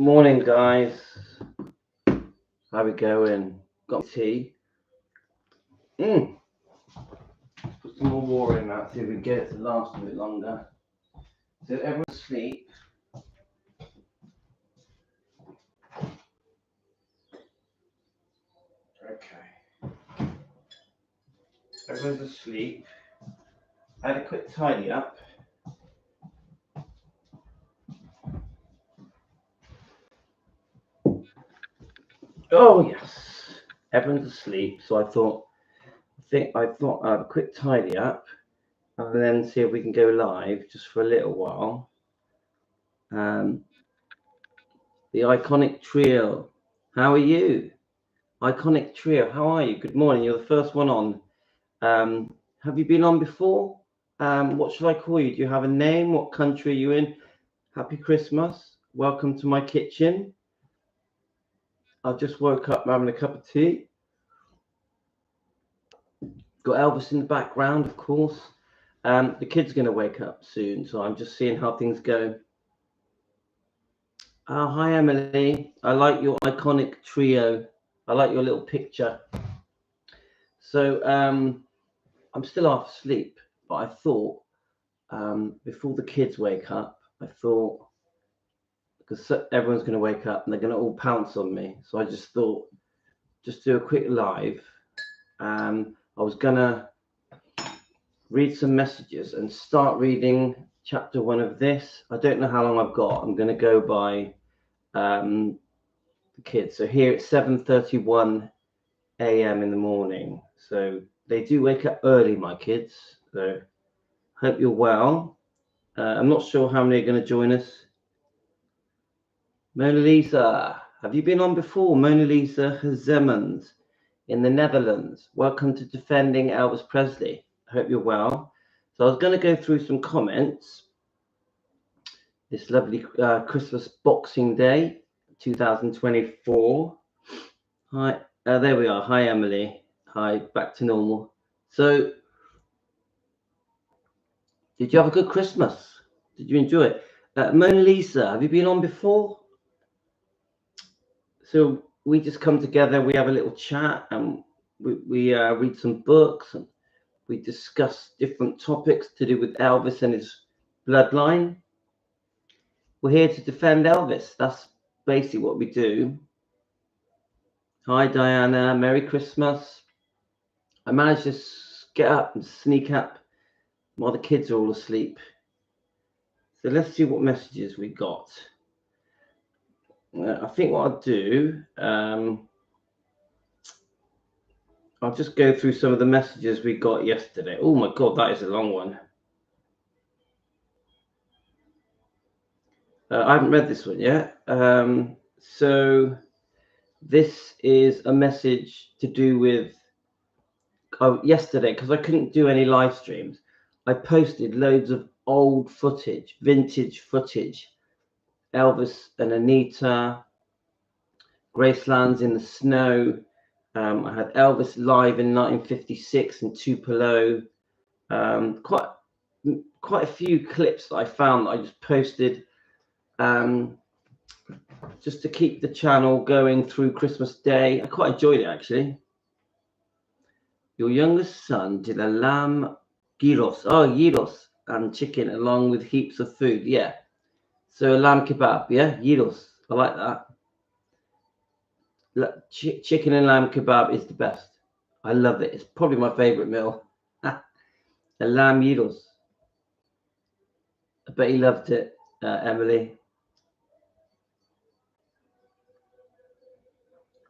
Morning, guys. How we going? Got tea. Put some more water in that, see if we can get it to last a bit longer. So everyone's asleep. Okay. Everyone's asleep. I had a quick tidy up. Oh yes. Everyone's asleep, so I thought I'd have a quick tidy up and then see if we can go live just for a little while. The iconic trio. How are you? Iconic trio, how are you? Good morning. You're the first one on. Have you been on before? What should I call you? Do you have a name? What country are you in? Happy Christmas. Welcome to my kitchen. I just woke up having a cup of tea. Got Elvis in the background, of course. The kid's going to wake up soon, so I'm just seeing how things go. Hi, Emily. I like your iconic trio. I like your little picture. So I'm still half asleep, but I thought before the kids wake up, I thought, because everyone's going to wake up and they're going to all pounce on me. So I just thought, just do a quick live. I was going to read some messages and start reading chapter 1 of this. I don't know how long I've got. I'm going to go by the kids. So here it's 7:31 a.m. in the morning. So they do wake up early, my kids. So hope you're well. I'm not sure how many are going to join us. Mona Lisa, have you been on before? Mona Lisa Hazemans in the Netherlands. Welcome to Defending Elvis Presley. I hope you're well. So I was going to go through some comments. This lovely Christmas Boxing Day 2024. Hi, there we are. Hi, Emily. Hi, back to normal. So, did you have a good Christmas? Did you enjoy it? Mona Lisa, have you been on before? So we just come together, we have a little chat, and we read some books, and we discuss different topics to do with Elvis and his bloodline. We're here to defend Elvis. That's basically what we do. Hi, Diana. Merry Christmas. I managed to get up and sneak up while the kids are all asleep. So let's see what messages we got. I think what I'll do, I'll just go through some of the messages we got yesterday. Oh my God, that is a long one. I haven't read this one yet. So this is a message to do with yesterday, because I couldn't do any live streams. I posted loads of old footage, vintage footage. Elvis and Anita, Graceland's in the Snow. I had Elvis live in 1956 in Tupelo. Quite a few clips that I found that I just posted just to keep the channel going through Christmas Day. I quite enjoyed it, actually. Your youngest son did a lamb gyros. Oh, gyros and chicken along with heaps of food. Yeah. So a lamb kebab. Yeah, gyros. I like that. Chicken and lamb kebab is the best. I love it. It's probably my favorite meal. A lamb gyros. I bet he loved it, Emily.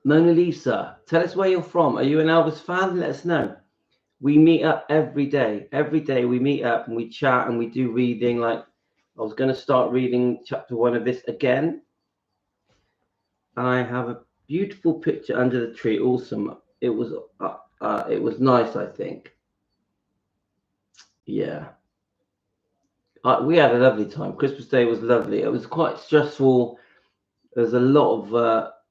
Mona Lisa, tell us where you're from. Are you an Elvis fan? Let us know. We meet up every day. Every day we meet up and we chat and we do reading. Like I was going to start reading chapter 1 of this again. I have a beautiful picture under the tree. Awesome. It was nice, I think. Yeah. We had a lovely time. Christmas Day was lovely. It was quite stressful. There's a lot of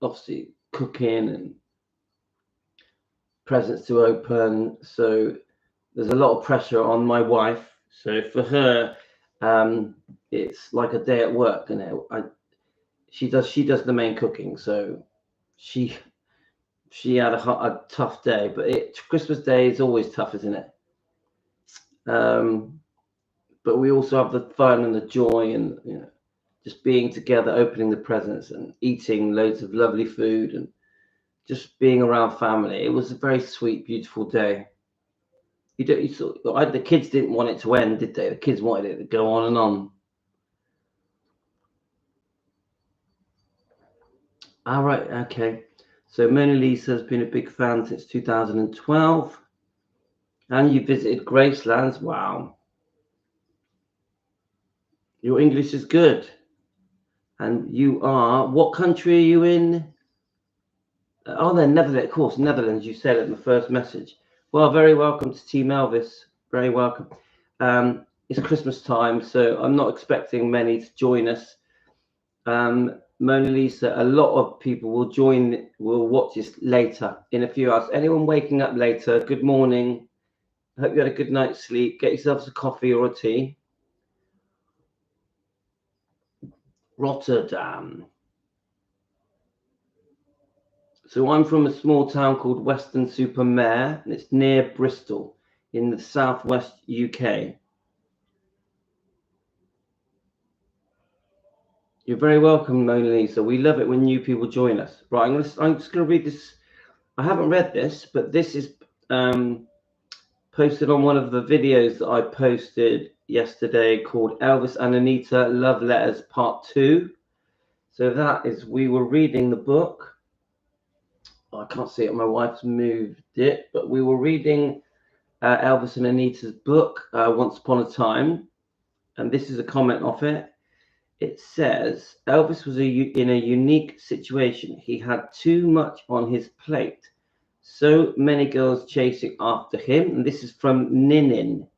obviously cooking and presents to open, so there's a lot of pressure on my wife. So for her, it's like a day at work, and She does the main cooking, so she had a tough day. But Christmas Day is always tough, isn't it? But we also have the fun and the joy, and just being together, opening the presents and eating loads of lovely food, and just being around family. It was a very sweet, beautiful day. The kids didn't want it to end, did they? The kids wanted it to go on and on. All right, okay. So Mona Lisa has been a big fan since 2012, and you visited Gracelands. Wow, your English is good. And you are, what country are you in? Oh, they're Netherlands, of course, Netherlands. You said it in the first message. Well, very welcome to Team Elvis. Very welcome. It's Christmas time, so I'm not expecting many to join us. Mona Lisa, a lot of people will watch this later in a few hours. Anyone waking up later, good morning. Hope you had a good night's sleep. Get yourselves a coffee or a tea. Rotterdam. So I'm from a small town called Weston-super-Mare, and it's near Bristol in the southwest UK. You're very welcome, Mona Lisa. We love it when new people join us. Right, I'm just going to read this. I haven't read this, but this is posted on one of the videos that I posted yesterday called Elvis and Anita Love Letters Part 2. So that is, we were reading the book. I can't see it. My wife's moved it, but we were reading Elvis and Anita's book, Once Upon a Time. And this is a comment off it. It says, Elvis was in a unique situation. He had too much on his plate. So many girls chasing after him. And this is from Ninin.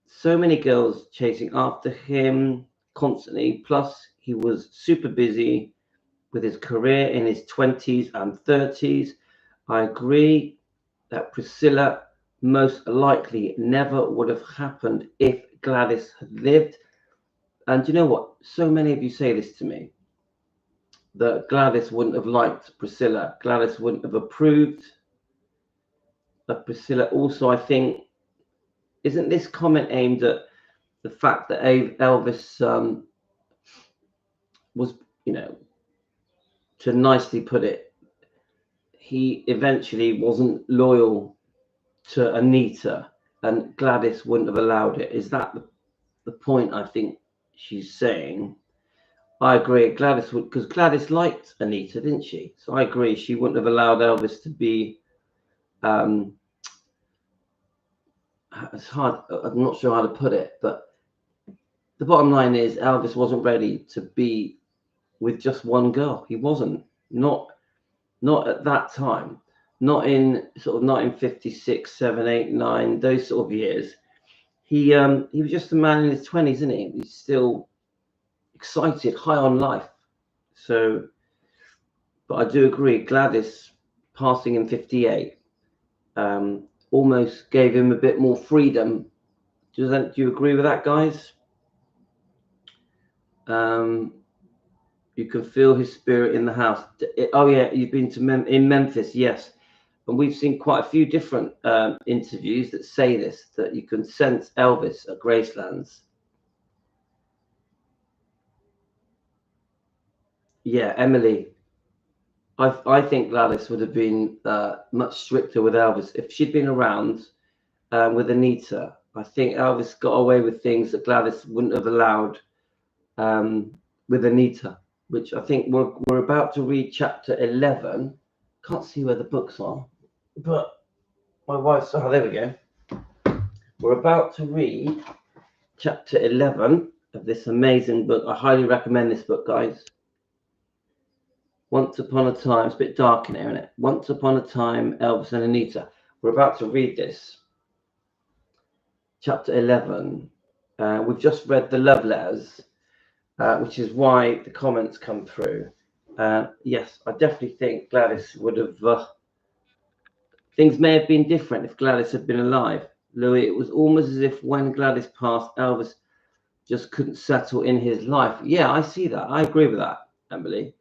So many girls chasing after him constantly. Plus, he was super busy with his career in his 20s and 30s. I agree that Priscilla most likely never would have happened if Gladys had lived. And you know what? So many of you say this to me, that Gladys wouldn't have liked Priscilla. Gladys wouldn't have approved of Priscilla. Also, I think, isn't this comment aimed at the fact that Elvis was, to nicely put it, he eventually wasn't loyal to Anita, and Gladys wouldn't have allowed it. Is that the point I think she's saying? I agree. Gladys would, because Gladys liked Anita, didn't she? So I agree. She wouldn't have allowed Elvis to be. It's hard. I'm not sure how to put it, but the bottom line is Elvis wasn't ready to be with just one girl. He wasn't. Not at that time. Not in sort of 1956, 7, 8, 9, those sort of years. He was just a man in his 20s, isn't he? He's still excited, high on life. So, but I do agree, Gladys passing in 58 almost gave him a bit more freedom. Do you agree with that, guys? You can feel his spirit in the house. Oh yeah, you've been to in Memphis, yes. And we've seen quite a few different interviews that say this, that you can sense Elvis at Gracelands. Yeah, Emily. I think Gladys would have been much stricter with Elvis if she'd been around with Anita. I think Elvis got away with things that Gladys wouldn't have allowed with Anita, which I think we're about to read chapter 11. Can't see where the books are, but my wife's, oh, there we go. We're about to read chapter 11 of this amazing book. I highly recommend this book, guys. Once Upon a Time. It's a bit dark in here, isn't it? Once Upon a Time, Elvis and Anita. We're about to read this. Chapter 11. We've just read the love letters, which is why the comments come through. Yes, I definitely think Gladys would have... things may have been different if Gladys had been alive. Louis, it was almost as if when Gladys passed, Elvis just couldn't settle in his life. Yeah, I see that. I agree with that, Emily.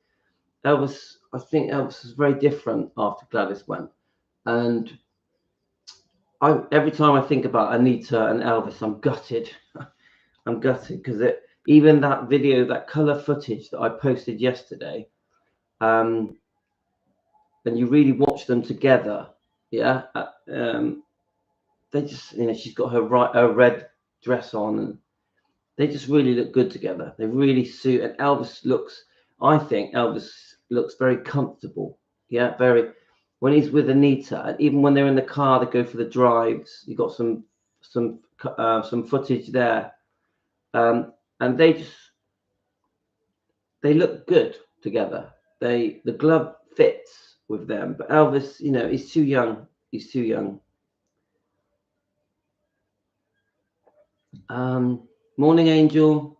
Elvis, I think Elvis was very different after Gladys went. And every time I think about Anita and Elvis, I'm gutted. I'm gutted because even that video, that color footage that I posted yesterday, and you really watch them together, yeah. They just, she's got her red dress on, and they just really look good together. They really suit. And I think Elvis looks very comfortable. Yeah, very. When he's with Anita, and even when they're in the car, they go for the drives. You got some footage there, and they look good together. The glove fits with them, but Elvis, he's too young. He's too young. Morning, Angel.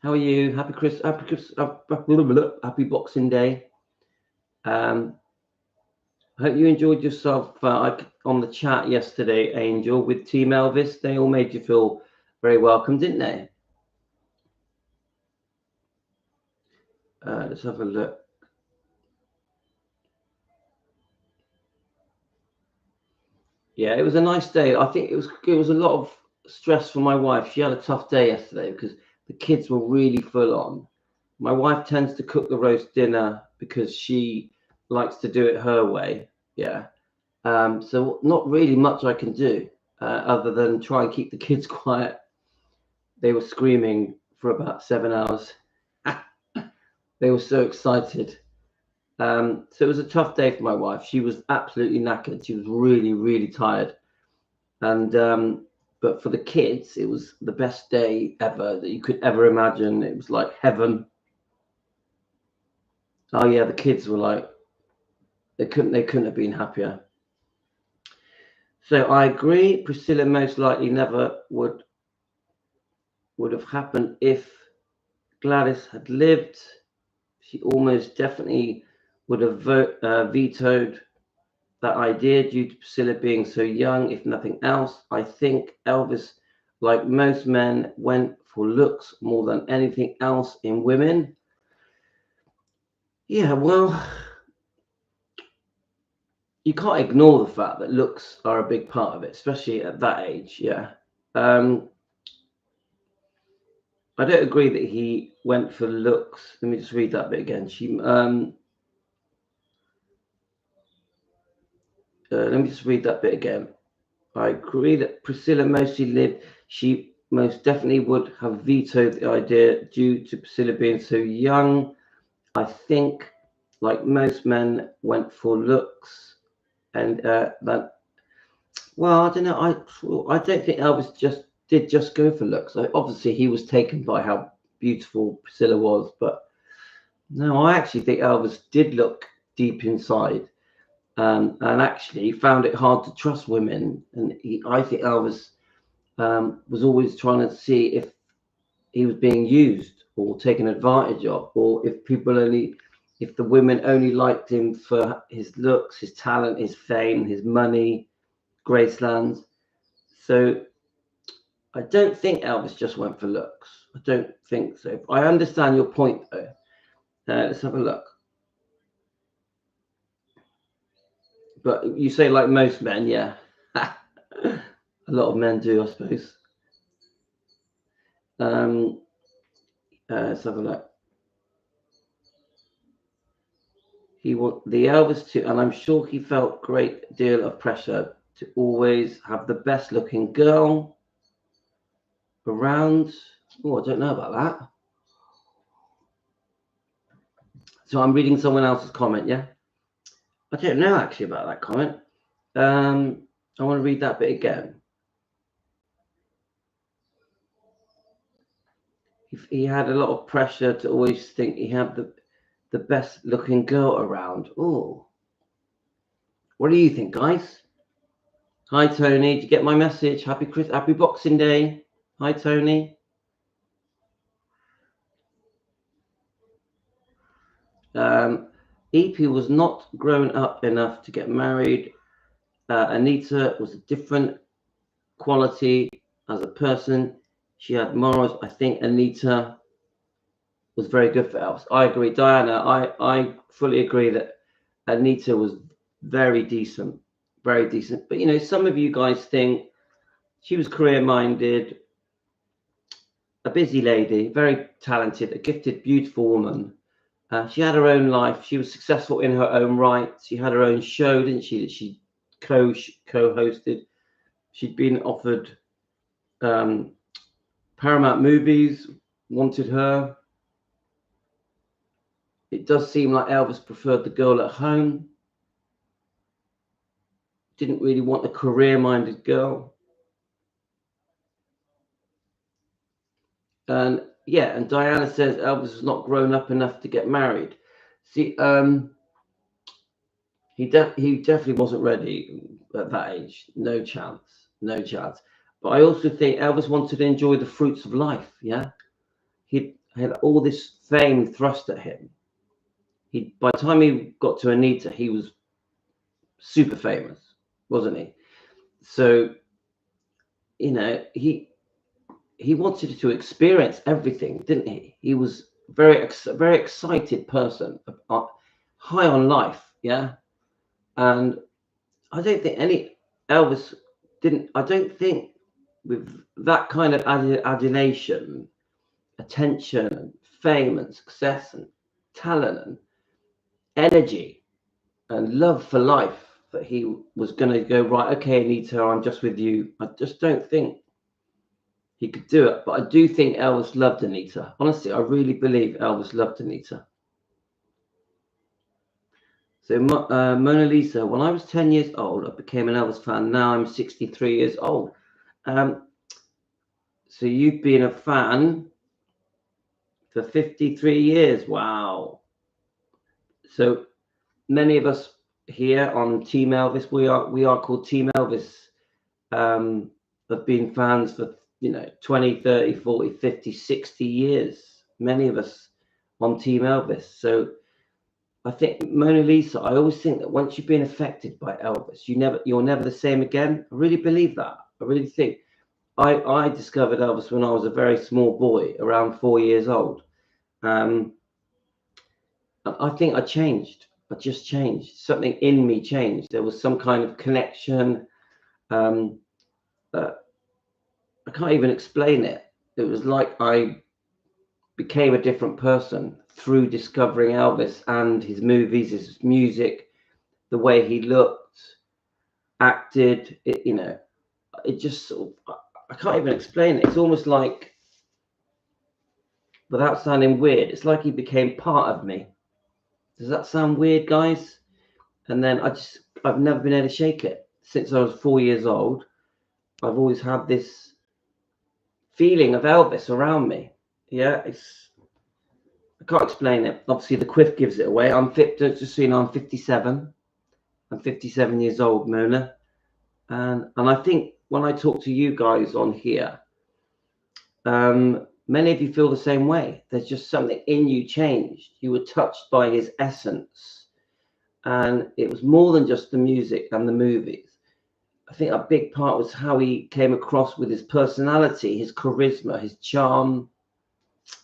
How are you? Happy Boxing Day. I hope you enjoyed yourself on the chat yesterday, Angel, with Team Elvis. They all made you feel very welcome, didn't they? Let's have a look. Yeah, it was a nice day. I think it was a lot of stress for my wife. She had a tough day yesterday because the kids were really full on. My wife tends to cook the roast dinner because she likes to do it her way. Yeah. So not really much I can do other than try and keep the kids quiet. They were screaming for about 7 hours. They were so excited. So it was a tough day for my wife. She was absolutely knackered. She was really, really tired. And but for the kids, it was the best day ever that you could ever imagine. It was like heaven. Oh yeah, the kids were like they couldn't have been happier. So I agree. Priscilla most likely never would have happened if Gladys had lived. She almost definitely would have vetoed that idea due to Priscilla being so young, if nothing else. I think Elvis, like most men, went for looks more than anything else in women. Yeah, well, you can't ignore the fact that looks are a big part of it, especially at that age. Yeah. I don't agree that he went for looks. Let me just read that bit again. Let me just read that bit again. I agree that Priscilla mostly lived. She most definitely would have vetoed the idea due to Priscilla being so young. I think, like most men, went for looks, and that. Well, I don't know. I don't think Elvis just go for looks. Obviously, he was taken by how beautiful Priscilla was, but no, I actually think Elvis did look deep inside. And actually found it hard to trust women. And I think Elvis was always trying to see if he was being used or taken advantage of, or if the women only liked him for his looks, his talent, his fame, his money, Graceland. So I don't think Elvis just went for looks. I don't think so. I understand your point, though. Let's have a look. But you say like most men, yeah. A lot of men do, I suppose. Let's have a look. He want the Elvis too, and I'm sure he felt great deal of pressure to always have the best looking girl around. Oh, I don't know about that. So I'm reading someone else's comment, yeah? I don't know actually about that comment. I want to read that bit again. He had a lot of pressure to always think he had the best looking girl around. Oh, what do you think, guys? Hi, Tony. Did you get my message? Happy Boxing Day. Hi, Tony. EP was not grown up enough to get married. Anita was a different quality as a person. She had morals. I think Anita was very good for Elvis. I agree, Diana. I fully agree that Anita was very decent, very decent. But some of you guys think she was career-minded, a busy lady, very talented, a gifted, beautiful woman. She had her own life. She was successful in her own right. She had her own show, didn't she? That she co-hosted. She'd been offered Paramount Movies, wanted her. It does seem like Elvis preferred the girl at home. Didn't really want a career-minded girl. And yeah, and Diana says Elvis was not grown up enough to get married. See, he definitely wasn't ready at that age. No chance, no chance. But I also think Elvis wanted to enjoy the fruits of life. Yeah, he had all this fame thrust at him. By the time he got to Anita, he was super famous, wasn't he? So he wanted to experience everything, didn't he? He was very excited person, high on life. Yeah, and I don't think any Elvis didn't. I don't think with that kind of adulation, attention, and fame, and success, and talent, and energy, and love for life, that he was going to go, right, okay, Anita, I'm just with you. I just don't think he could do it. But I do think Elvis loved Anita. Honestly, I really believe Elvis loved Anita. So Mona Lisa, when I was 10 years old, I became an Elvis fan. Now I'm 63 years old. Um, so you've been a fan for 53 years. Wow. So many of us here on Team Elvis, we are called Team Elvis, have been fans for 20, 30, 40, 50, 60 years. Many of us on Team Elvis. So I think Mona Lisa, I always think that once you've been affected by Elvis, you're never the same again. I really believe that. I really think I discovered Elvis when I was a very small boy, around 4 years old. I think I changed. I just changed. Something in me changed. There was some kind of connection. Um, I can't even explain it. It was like I became a different person through discovering Elvis and his movies, his music, the way he looked, acted. It just sort of, I can't even explain it. It's almost like, without sounding weird, it's like he became part of me. Does that sound weird, guys? And then I've never been able to shake it. Since I was 4 years old, I've always had this feeling of Elvis around me. Yeah, I can't explain it. Obviously, the quiff gives it away. I'm fit. Just so you know, I'm 57. I'm 57 years old, Mona, and I think when I talk to you guys on here, many of you feel the same way. There's just something in you changed. You were touched by his essence, and it was more than just the music and the movies. I think a big part was how he came across with his personality, his charisma, his charm,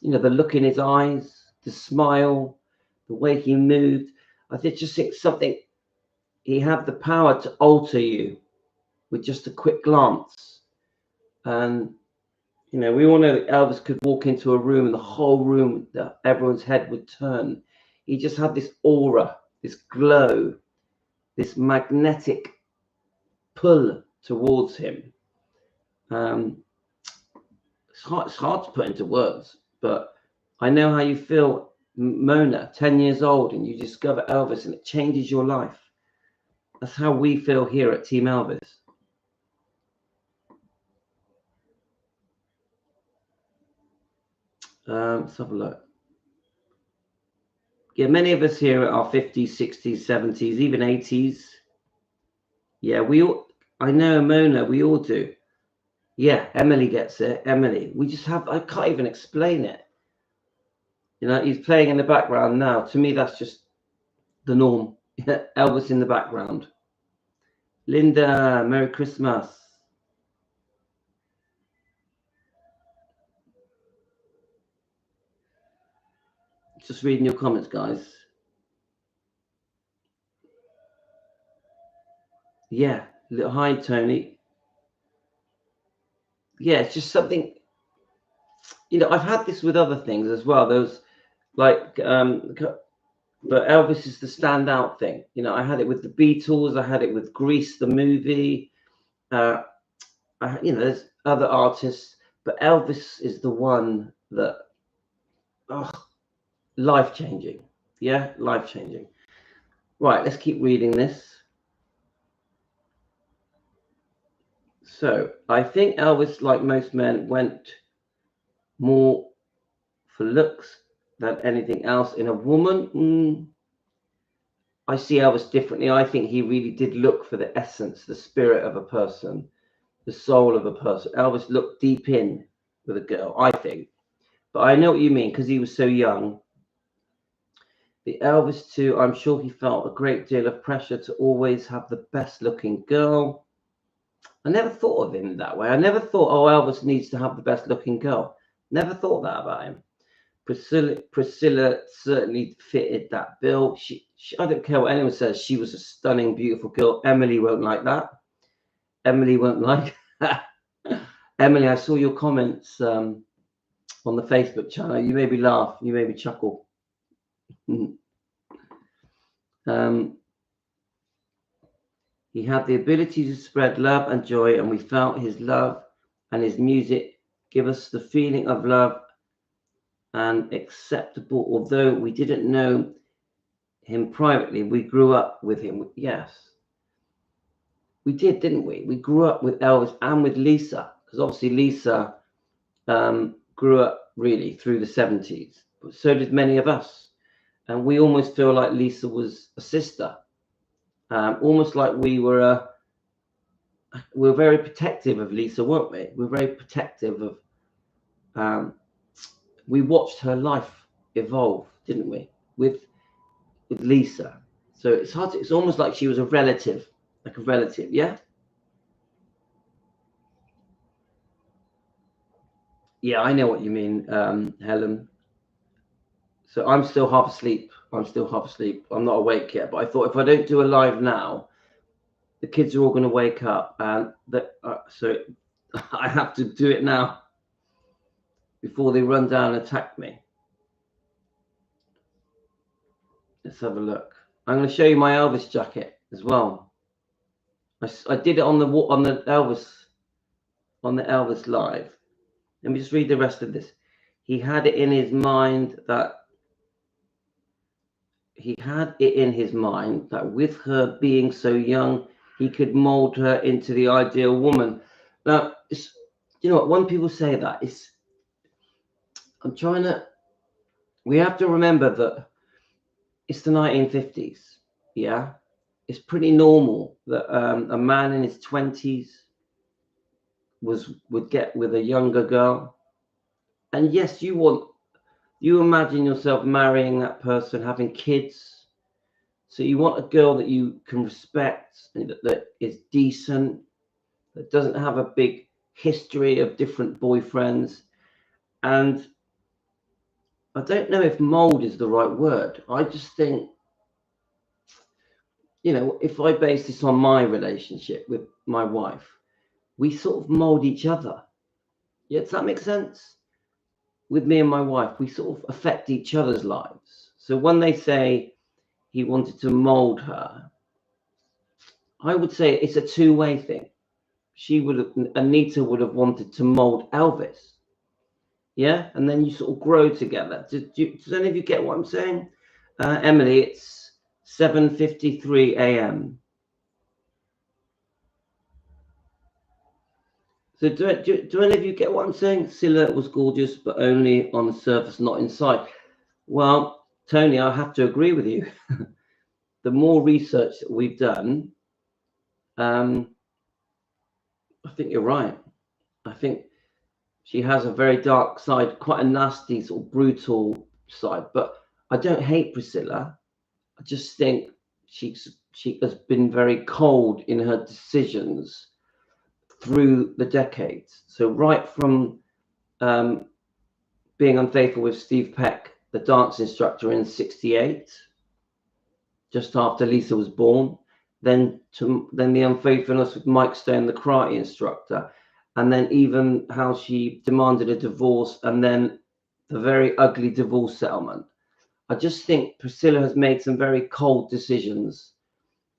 the look in his eyes, the smile, the way he moved. I just think something, he had the power to alter you with just a quick glance. And, we all know that Elvis could walk into a room and the whole room, everyone's head would turn. He just had this aura, this glow, this magnetic pull towards him. It's hard to put into words, but I know how you feel, Mona, 10 years old, and you discover Elvis and it changes your life. That's how we feel here at Team Elvis. Let's have a look. Yeah, many of us here are 50s, 60s, 70s, even 80s. Yeah, I know, Mona, we all do. Yeah, Emily gets it. Emily, I can't even explain it. He's playing in the background now. To me, that's just the norm. Elvis in the background. Linda, Merry Christmas. Just reading your comments, guys. Yeah, hi, Tony. Yeah, it's just something, I've had this with other things as well. Those like, but Elvis is the standout thing. I had it with the Beatles. I had it with Grease, the movie. There's other artists, but Elvis is the one that, life changing. Yeah, life changing. Right, let's keep reading this. So I think Elvis, like most men, went more for looks than anything else in a woman. I see Elvis differently. I think he really did look for the essence, the spirit of a person, the soul of a person. Elvis looked deep in with a girl, I think. But I know what you mean, because he was so young. The Elvis too, I'm sure he felt a great deal of pressure to always have the best looking girl. I never thought of him that way. I never thought, oh, Elvis needs to have the best looking girl. Never thought that about him. Priscilla certainly fitted that bill. I don't care what anyone says. She was a stunning, beautiful girl. Emily won't like that. Emily won't like that. Emily, I saw your comments on the Facebook channel. You made me laugh. You made me chuckle. He had the ability to spread love and joy, and we felt his love and his music give us the feeling of love and acceptable. Although we didn't know him privately, we grew up with him. Yes, we did, didn't we? We grew up with Elvis and with Lisa, because obviously Lisa grew up really through the 70s, but so did many of us. And we almost feel like Lisa was a sister, almost like we were very protective of Lisa, weren't we? We're very protective of. We watched her life evolve, didn't we? With Lisa, so it's hard. It's almost like she was a relative, Yeah. Yeah, I know what you mean, Helen. So I'm still half asleep. I'm not awake yet. But I thought if I don't do a live now, the kids are all going to wake up, and so I have to do it now before they run down and attack me. Let's have a look. I'm going to show you my Elvis jacket as well. I did it on the Elvis live. Let me just read the rest of this. He had it in his mind that with her being so young, he could mold her into the ideal woman. Now, when people say that, we have to remember that it's the 1950s. Yeah. It's pretty normal that a man in his 20s would get with a younger girl. And yes, you imagine yourself marrying that person, having kids. So you want a girl that you can respect, that is decent, that doesn't have a big history of different boyfriends. And I don't know if mold is the right word. I just think, if I base this on my relationship with my wife, we sort of mold each other. Yeah, does that make sense? With me and my wife, we sort of affect each other's lives. So when they say he wanted to mold her, I would say it's a two-way thing. Anita would have wanted to mold Elvis. Yeah, and then you sort of grow together. Does any of you get what I'm saying? Emily, it's 7:53 a.m. So do any of you get what I'm saying? Silhouette was gorgeous, but only on the surface, not inside. Well, Tony, I have to agree with you. The more research that we've done, I think you're right. I think she has a very dark side, quite a nasty, sort of brutal side. But I don't hate Priscilla. I just think she has been very cold in her decisions through the decades. So right from being unfaithful with Steve Peck, the dance instructor in '68, just after Lisa was born. Then the unfaithfulness with Mike Stone, the karate instructor, and then even how she demanded a divorce, and then the very ugly divorce settlement. I just think Priscilla has made some very cold decisions.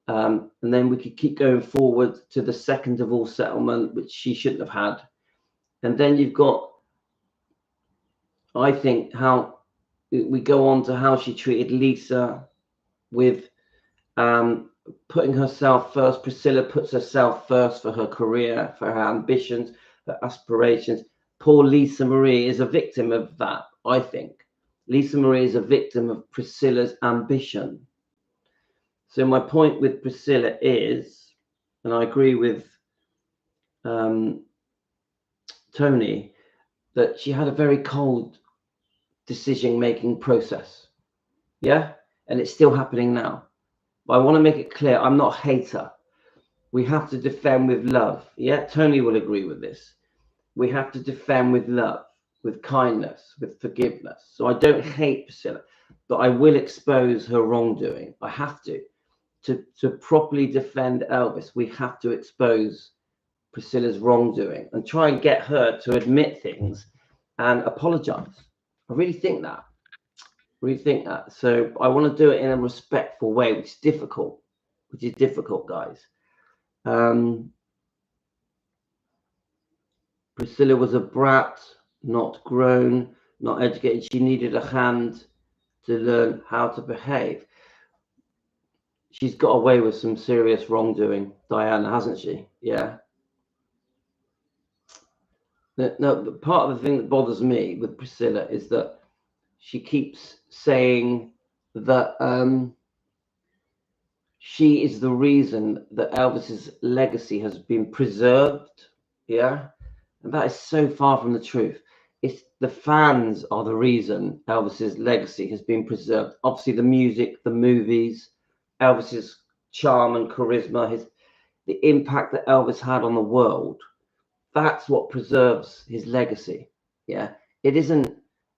And then we could keep going forward to the second divorce settlement, which she shouldn't have had. And then you've got, I think, how we go on to how she treated Lisa with putting herself first. Priscilla puts herself first for her career, for her ambitions, her aspirations. Poor Lisa Marie is a victim of that, I think. Lisa Marie is a victim of Priscilla's ambition. So my point with Priscilla is, and I agree with Tony, that she had a very cold decision-making process. Yeah? And it's still happening now. But I want to make it clear, I'm not a hater. We have to defend with love. Yeah? Tony will agree with this. We have to defend with love, with kindness, with forgiveness. So I don't hate Priscilla, but I will expose her wrongdoing. I have to. To properly defend Elvis, we have to expose Priscilla's wrongdoing and try and get her to admit things and apologize. I really think that. So I want to do it in a respectful way, which is difficult, guys. Priscilla was a brat, not grown, not educated. She needed a hand to learn how to behave. She's got away with some serious wrongdoing, Diana, hasn't she? Yeah. No, part of the thing that bothers me with Priscilla is that she keeps saying that she is the reason that Elvis's legacy has been preserved. Yeah. And that is so far from the truth. It's the fans are the reason Elvis's legacy has been preserved. Obviously, the music, the movies, Elvis's charm and charisma, the impact that Elvis had on the world. That's what preserves his legacy. Yeah, it isn't.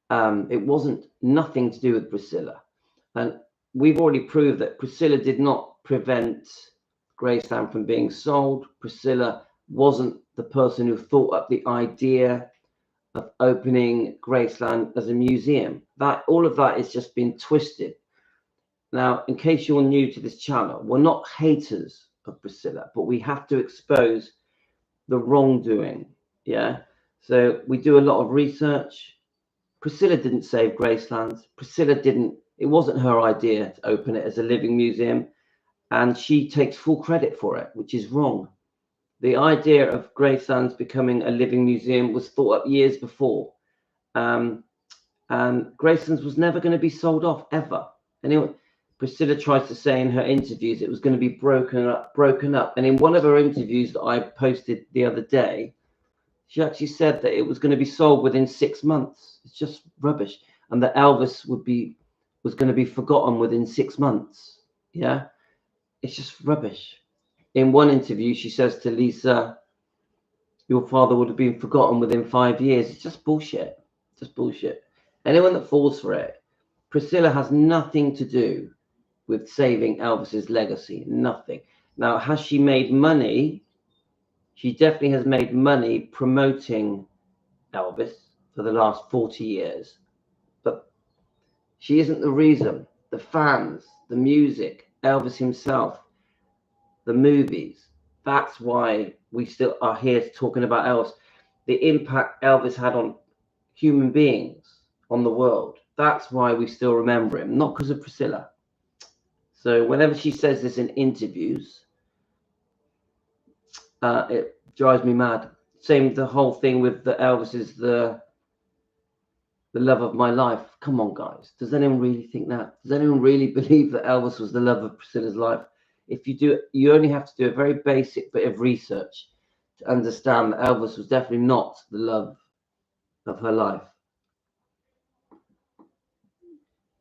It wasn't nothing to do with Priscilla, and we've already proved that Priscilla did not prevent Graceland from being sold. Priscilla wasn't the person who thought up the idea of opening Graceland as a museum. That all of that has just been twisted. Now, in case you're new to this channel, we're not haters of Priscilla, but we have to expose the wrongdoing. Yeah. So we do a lot of research. Priscilla didn't save Graceland. Priscilla didn't. It wasn't her idea to open it as a living museum, and she takes full credit for it, which is wrong. The idea of Graceland becoming a living museum was thought up years before, and Graceland was never going to be sold off ever. Anyway, Priscilla tries to say in her interviews it was going to be broken up. And in one of her interviews that I posted the other day, she actually said that it was going to be sold within 6 months. It's just rubbish. And that Elvis was going to be forgotten within 6 months. Yeah, it's just rubbish. In one interview, she says to Lisa, your father would have been forgotten within 5 years. It's just bullshit. Just bullshit. Anyone that falls for it, Priscilla has nothing to do with saving Elvis's legacy. Nothing. Now, has she made money? She definitely has made money promoting Elvis for the last 40 years. But she isn't the reason. The fans, the music, Elvis himself, the movies. That's why we still are here talking about Elvis. The impact Elvis had on human beings, on the world. That's why we still remember him, not because of Priscilla. So whenever she says this in interviews, it drives me mad. Same the whole thing with the Elvis is the love of my life. Come on, guys. Does anyone really think that? Does anyone really believe that Elvis was the love of Priscilla's life? If you do, you only have to do a very basic bit of research to understand that Elvis was definitely not the love of her life.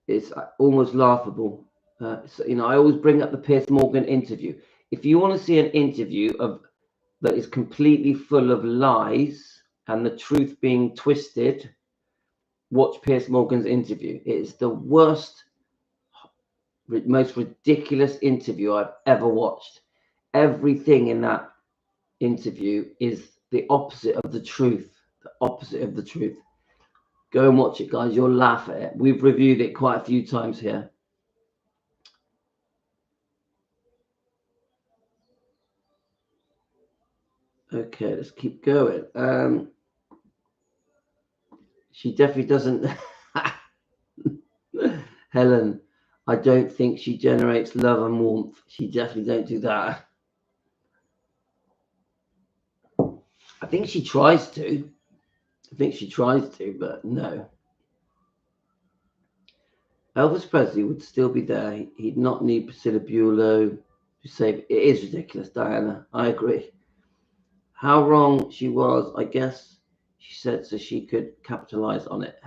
It's almost laughable. So, I always bring up the Piers Morgan interview. If you want to see an interview that is completely full of lies and the truth being twisted, watch Piers Morgan's interview. It is the worst, most ridiculous interview I've ever watched. Everything in that interview is the opposite of the truth. The opposite of the truth. Go and watch it, guys. You'll laugh at it. We've reviewed it quite a few times here. Okay, let's keep going. She definitely doesn't. Helen, I don't think she generates love and warmth. She definitely don't do that. I think she tries to. But no. Elvis Presley would still be there. He'd not need Priscilla Buelow to save. It is ridiculous, Diana. I agree. How wrong she was, I guess she said so she could capitalize on it.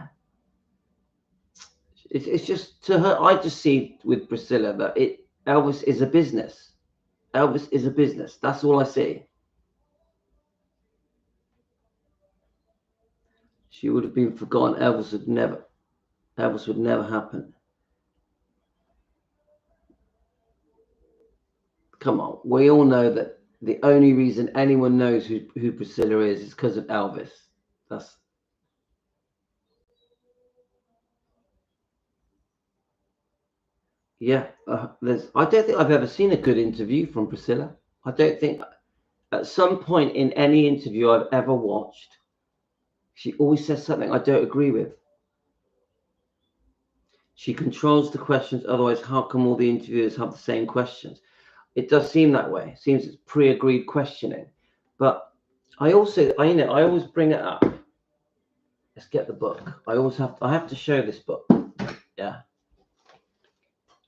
It's just to her. I just see with Priscilla that Elvis is a business. Elvis is a business. That's all I see. She would have been forgotten. Elvis would never happen. Come on, we all know that the only reason anyone knows who Priscilla is because of Elvis. That's yeah. I don't think I've ever seen a good interview from Priscilla. I don't think at some point in any interview I've ever watched, she always says something I don't agree with. She controls the questions, otherwise, how come all the interviewers have the same questions? It does seem that way. It seems it's pre-agreed questioning. But I always bring it up. Let's get the book. I have to show this book. Yeah.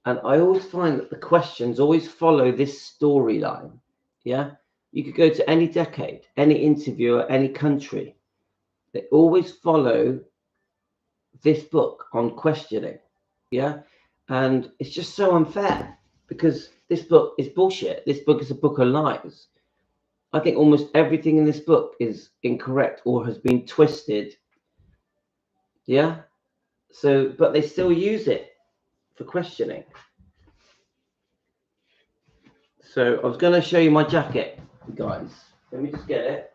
And I always find that the questions always follow this storyline. Yeah. You could go to any decade, any interviewer, any country. They always follow this book on questioning. Yeah. And it's just so unfair because this book is bullshit. This book is a book of lies. I think almost everything in this book is incorrect or has been twisted. Yeah. So, but they still use it for questioning. So I was going to show you my jacket, guys. Let me just get it.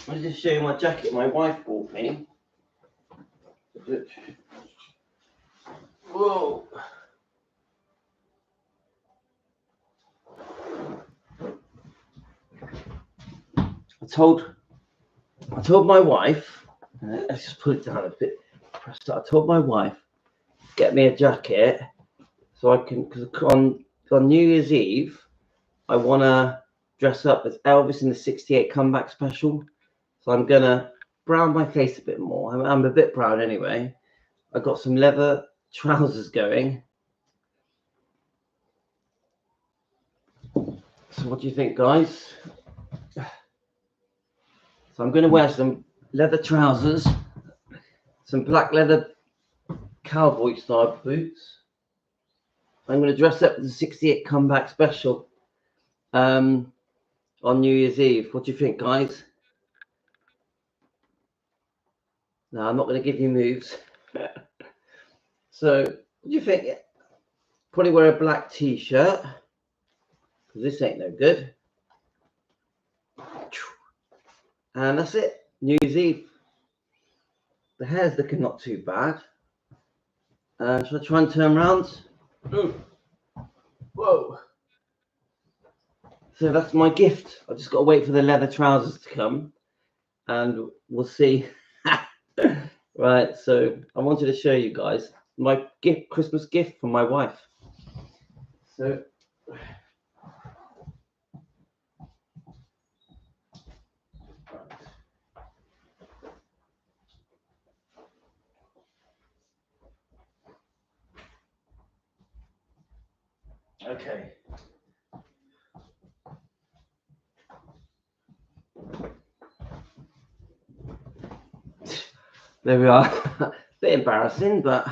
I'll just show you my jacket my wife bought me. Whoa. I told my wife, let's just put it down a bit. I told my wife, get me a jacket so I can, because on New Year's Eve, I want to dress up as Elvis in the '68 comeback special. So I'm going to brown my face a bit more. I'm a bit brown anyway. I got some leather trousers going. So what do you think, guys? So I'm going to wear some leather trousers, some black leather cowboy style boots. I'm going to dress up as the '68 comeback special on New Year's Eve. What do you think, guys? No, I'm not going to give you moves. So, what do you think? Probably wear a black t-shirt because this ain't no good. And that's it. New Year's Eve. The hair's looking not too bad. Should I try and turn around? Whoa. So that's my gift. I've just got to wait for the leather trousers to come and we'll see. Right, so I wanted to show you guys my gift, Christmas gift from my wife. So okay. There we are. Bit embarrassing, but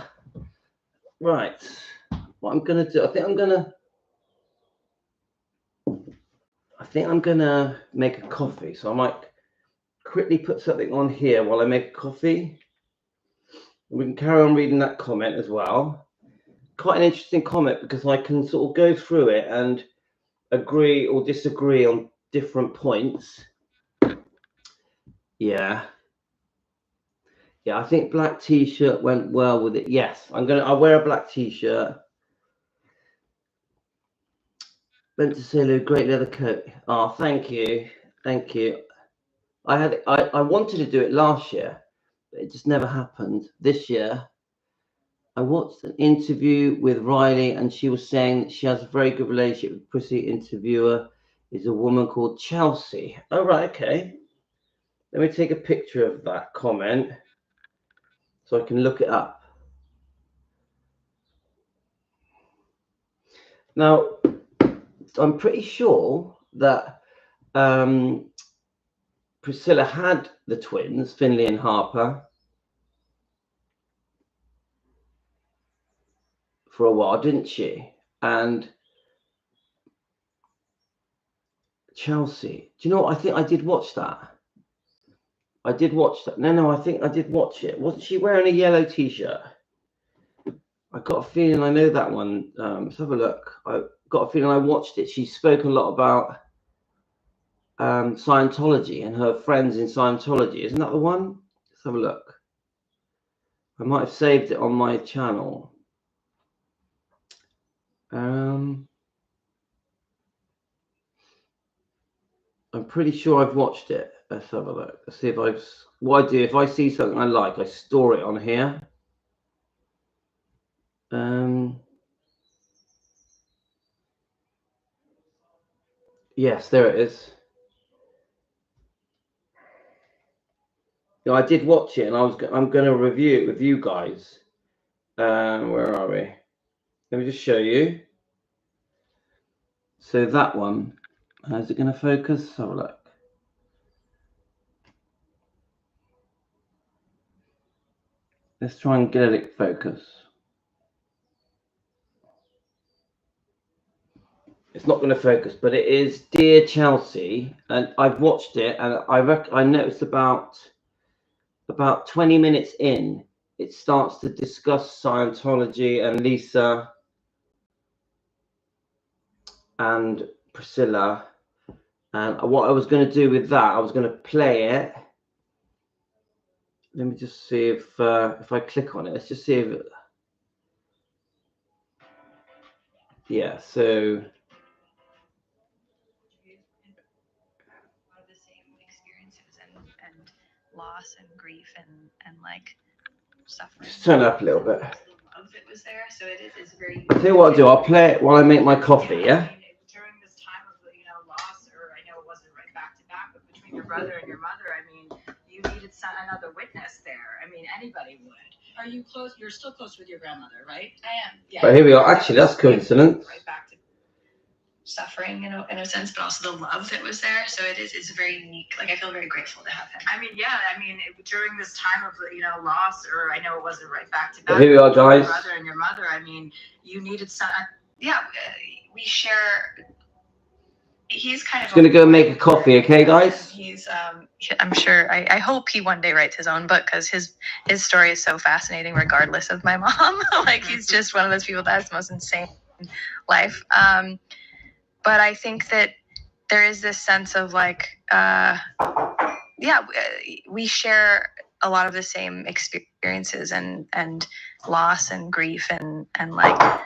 right. What I'm gonna do, I think I'm gonna make a coffee. So I might quickly put something on here while I make a coffee. We can carry on reading that comment as well. Quite an interesting comment because I can sort of go through it and agree or disagree on different points. Yeah, I think black t-shirt went well with it. Yes, I'll wear a black t-shirt. Meant to say hello, great leather coat. Oh, thank you. I wanted to do it last year, but it just never happened. This year I watched an interview with Riley, and she was saying that she has a very good relationship with Pussy. Interviewer is a woman called Chelsea. Oh, right, okay. Let me take a picture of that comment so I can look it up. Now, I'm pretty sure that Priscilla had the twins, Finley and Harper, for a while, didn't she? And Chelsea, do you know what? I think I did watch that. I did watch that. No, I think I did watch it. Wasn't she wearing a yellow t-shirt? I got a feeling I know that one. Let's have a look. I got a feeling I watched it. She spoke a lot about Scientology and her friends in Scientology. Isn't that the one? Let's have a look. I might have saved it on my channel. I'm pretty sure I've watched it. Let's have a look. Let's see if what I do, if I see something I like, I store it on here. Yes, there it is. I did watch it, and I'm going to review it with you guys. Where are we? Let me just show you. So that one, is it going to focus? Let's have a look. Let's try and get it focus. It's not going to focus, but it is Dear Chelsea, and I've watched it, and I noticed about 20 minutes in, it starts to discuss Scientology and Lisa and Priscilla. And what I was going to do with that, I was going to play it. Let me just see if I click on it. Let's just see if yeah. So the same experiences and loss and grief and like suffering. Just turn it up a little bit. The love that was there, so it is very. I'll tell you what I'll do. I'll play it while I make my coffee. Yeah. During this time of loss, or I know it wasn't right back to back, but between your brother and your mother, I mean, you needed another witness there. I mean, anybody would. Are you close? You're still close with your grandmother, right? I am. Yeah. But here we are. Actually, that's coincidence. Right back to suffering, in a sense, but also the love that was there. So it's very unique. Like, I feel very grateful to have him. I mean, yeah. I mean, during this time of loss, or I know it wasn't right back to back. But here we are, guys. Your brother and your mother. I mean, you needed some. Yeah, we share. He's kind of. Just gonna go make a coffee, okay, guys? He's I'm sure. I hope he one day writes his own book, because his story is so fascinating, regardless of my mom. Like, he's just one of those people that has the most insane life. But I think that there is this sense of we share a lot of the same experiences and loss and grief and like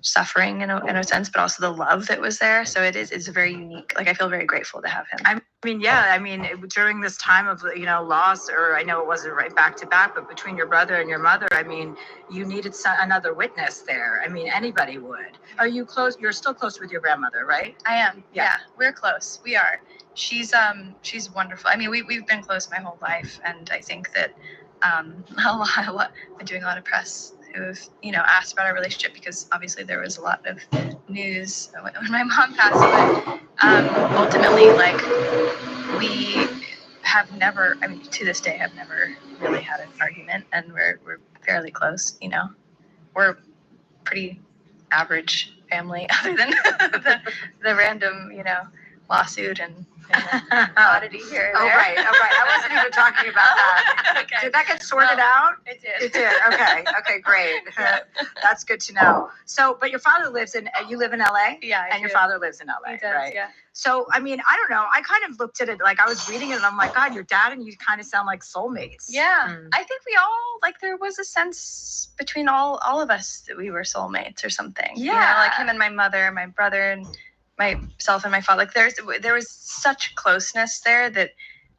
suffering in a sense, but also the love that was there. So it's very unique. Like, I feel very grateful to have him. I mean, yeah. I mean, during this time of loss, or I know it wasn't right back to back, but between your brother and your mother, I mean, you needed another witness there. I mean, anybody would. Are you close? You're still close with your grandmother, right? I am. Yeah, we're close. We are. She's wonderful. I mean, we've been close my whole life, and I think that I've been doing a lot of press who have asked about our relationship, because obviously there was a lot of news when my mom passed, but ultimately, like, we have never, I mean, to this day, have never really had an argument, and we're fairly close. You know, we're pretty average family, other than the random, you know, lawsuit and oddity here. Oh, right. I wasn't even talking about that. Okay. Did that get sorted out? It did. It did. Okay, great. Yeah. That's good to know. So, but your father lives in, you live in LA? Yeah, and your father lives in LA, He does, right? yeah. So, I mean, I don't know. I kind of looked at it, like I was reading it and I'm like, God, your dad and you kind of sound like soulmates. Yeah, I think we all, like, there was a sense between all of us that we were soulmates or something. Yeah. You know, like him and my mother, my brother, and myself and my father. Like, there was such closeness there that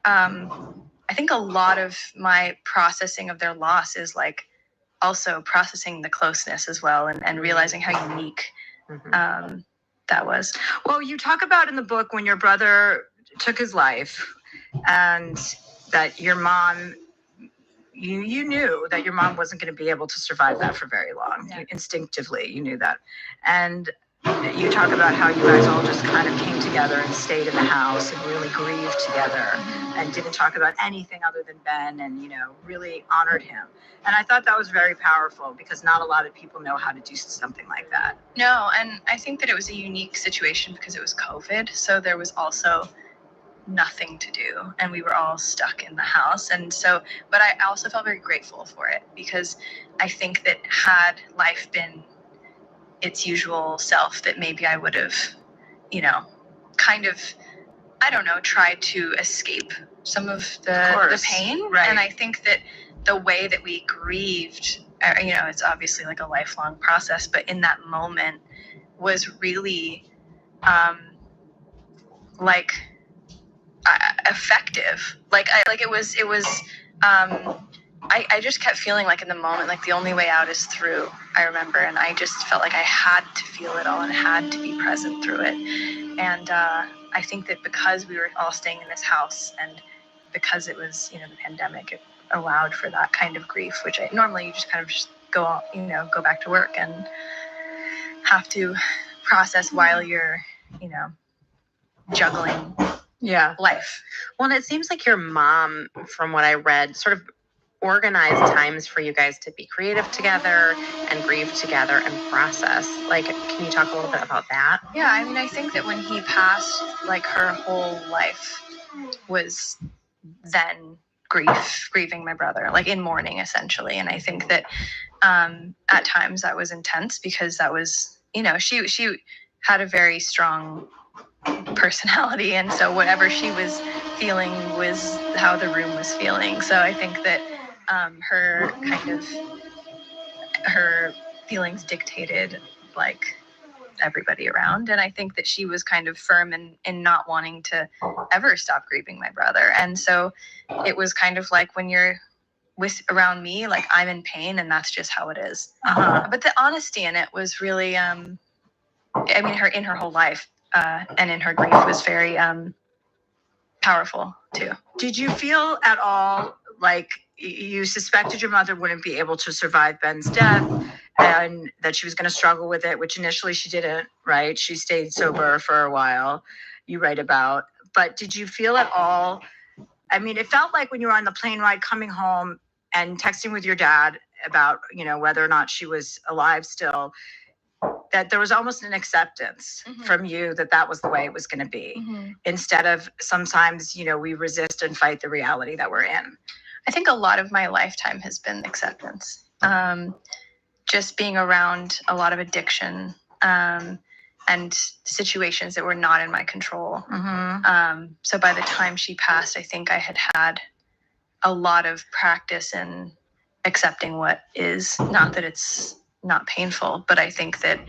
I think a lot of my processing of their loss is like also processing the closeness as well, and realizing how unique that was. Well, you talk about in the book when your brother took his life, and that your mom, you knew that your mom wasn't going to be able to survive that for very long. Yeah. Instinctively, you knew that. And you talk about how you guys all just kind of came together and stayed in the house and really grieved together and didn't talk about anything other than Ben, and, you know, really honored him. And I thought that was very powerful, because not a lot of people know how to do something like that. No, and I think that it was a unique situation because it was COVID. So there was also nothing to do, and we were all stuck in the house. And so, but I also felt very grateful for it, because I think that had life been its usual self, that maybe I would have, you know, kind of, I don't know, tried to escape some of the pain. Right. And I think that the way that we grieved, you know, it's obviously like a lifelong process, but in that moment was really like effective. I just kept feeling like in the moment, like the only way out is through, I remember. And I just felt like I had to feel it all and had to be present through it. And I think that because we were all staying in this house, and because it was, you know, the pandemic, it allowed for that kind of grief, which normally you just kind of just go back to work and have to process while you're, you know, juggling life. Well, and it seems like your mom, from what I read, sort of organized times for you guys to be creative together and grieve together and process. Like, can you talk a little bit about that? Yeah, I mean, I think that when he passed, like, her whole life was then grieving my brother, like in mourning, essentially. And I think that at times that was intense, because that was, you know, she had a very strong personality, and so whatever she was feeling was how the room was feeling. So I think that her feelings dictated like everybody around, and I think that she was kind of firm in not wanting to ever stop grieving my brother. And so it was kind of like, when you're around me, like, I'm in pain, and that's just how it is. But the honesty in it was really I mean, in her whole life and in her grief was very powerful too. Did you feel at all like you suspected your mother wouldn't be able to survive Ben's death, and that she was going to struggle with it, which initially she didn't, right? She stayed sober for a while, you write about. But did you feel at all, I mean, it felt like when you were on the plane ride coming home and texting with your dad about, you know, whether or not she was alive still, that there was almost an acceptance from you that was the way it was going to be, instead of sometimes, you know, we resist and fight the reality that we're in. I think a lot of my lifetime has been acceptance. Just being around a lot of addiction and situations that were not in my control. So by the time she passed, I think I had a lot of practice in accepting what is. Not that it's not painful, but I think that,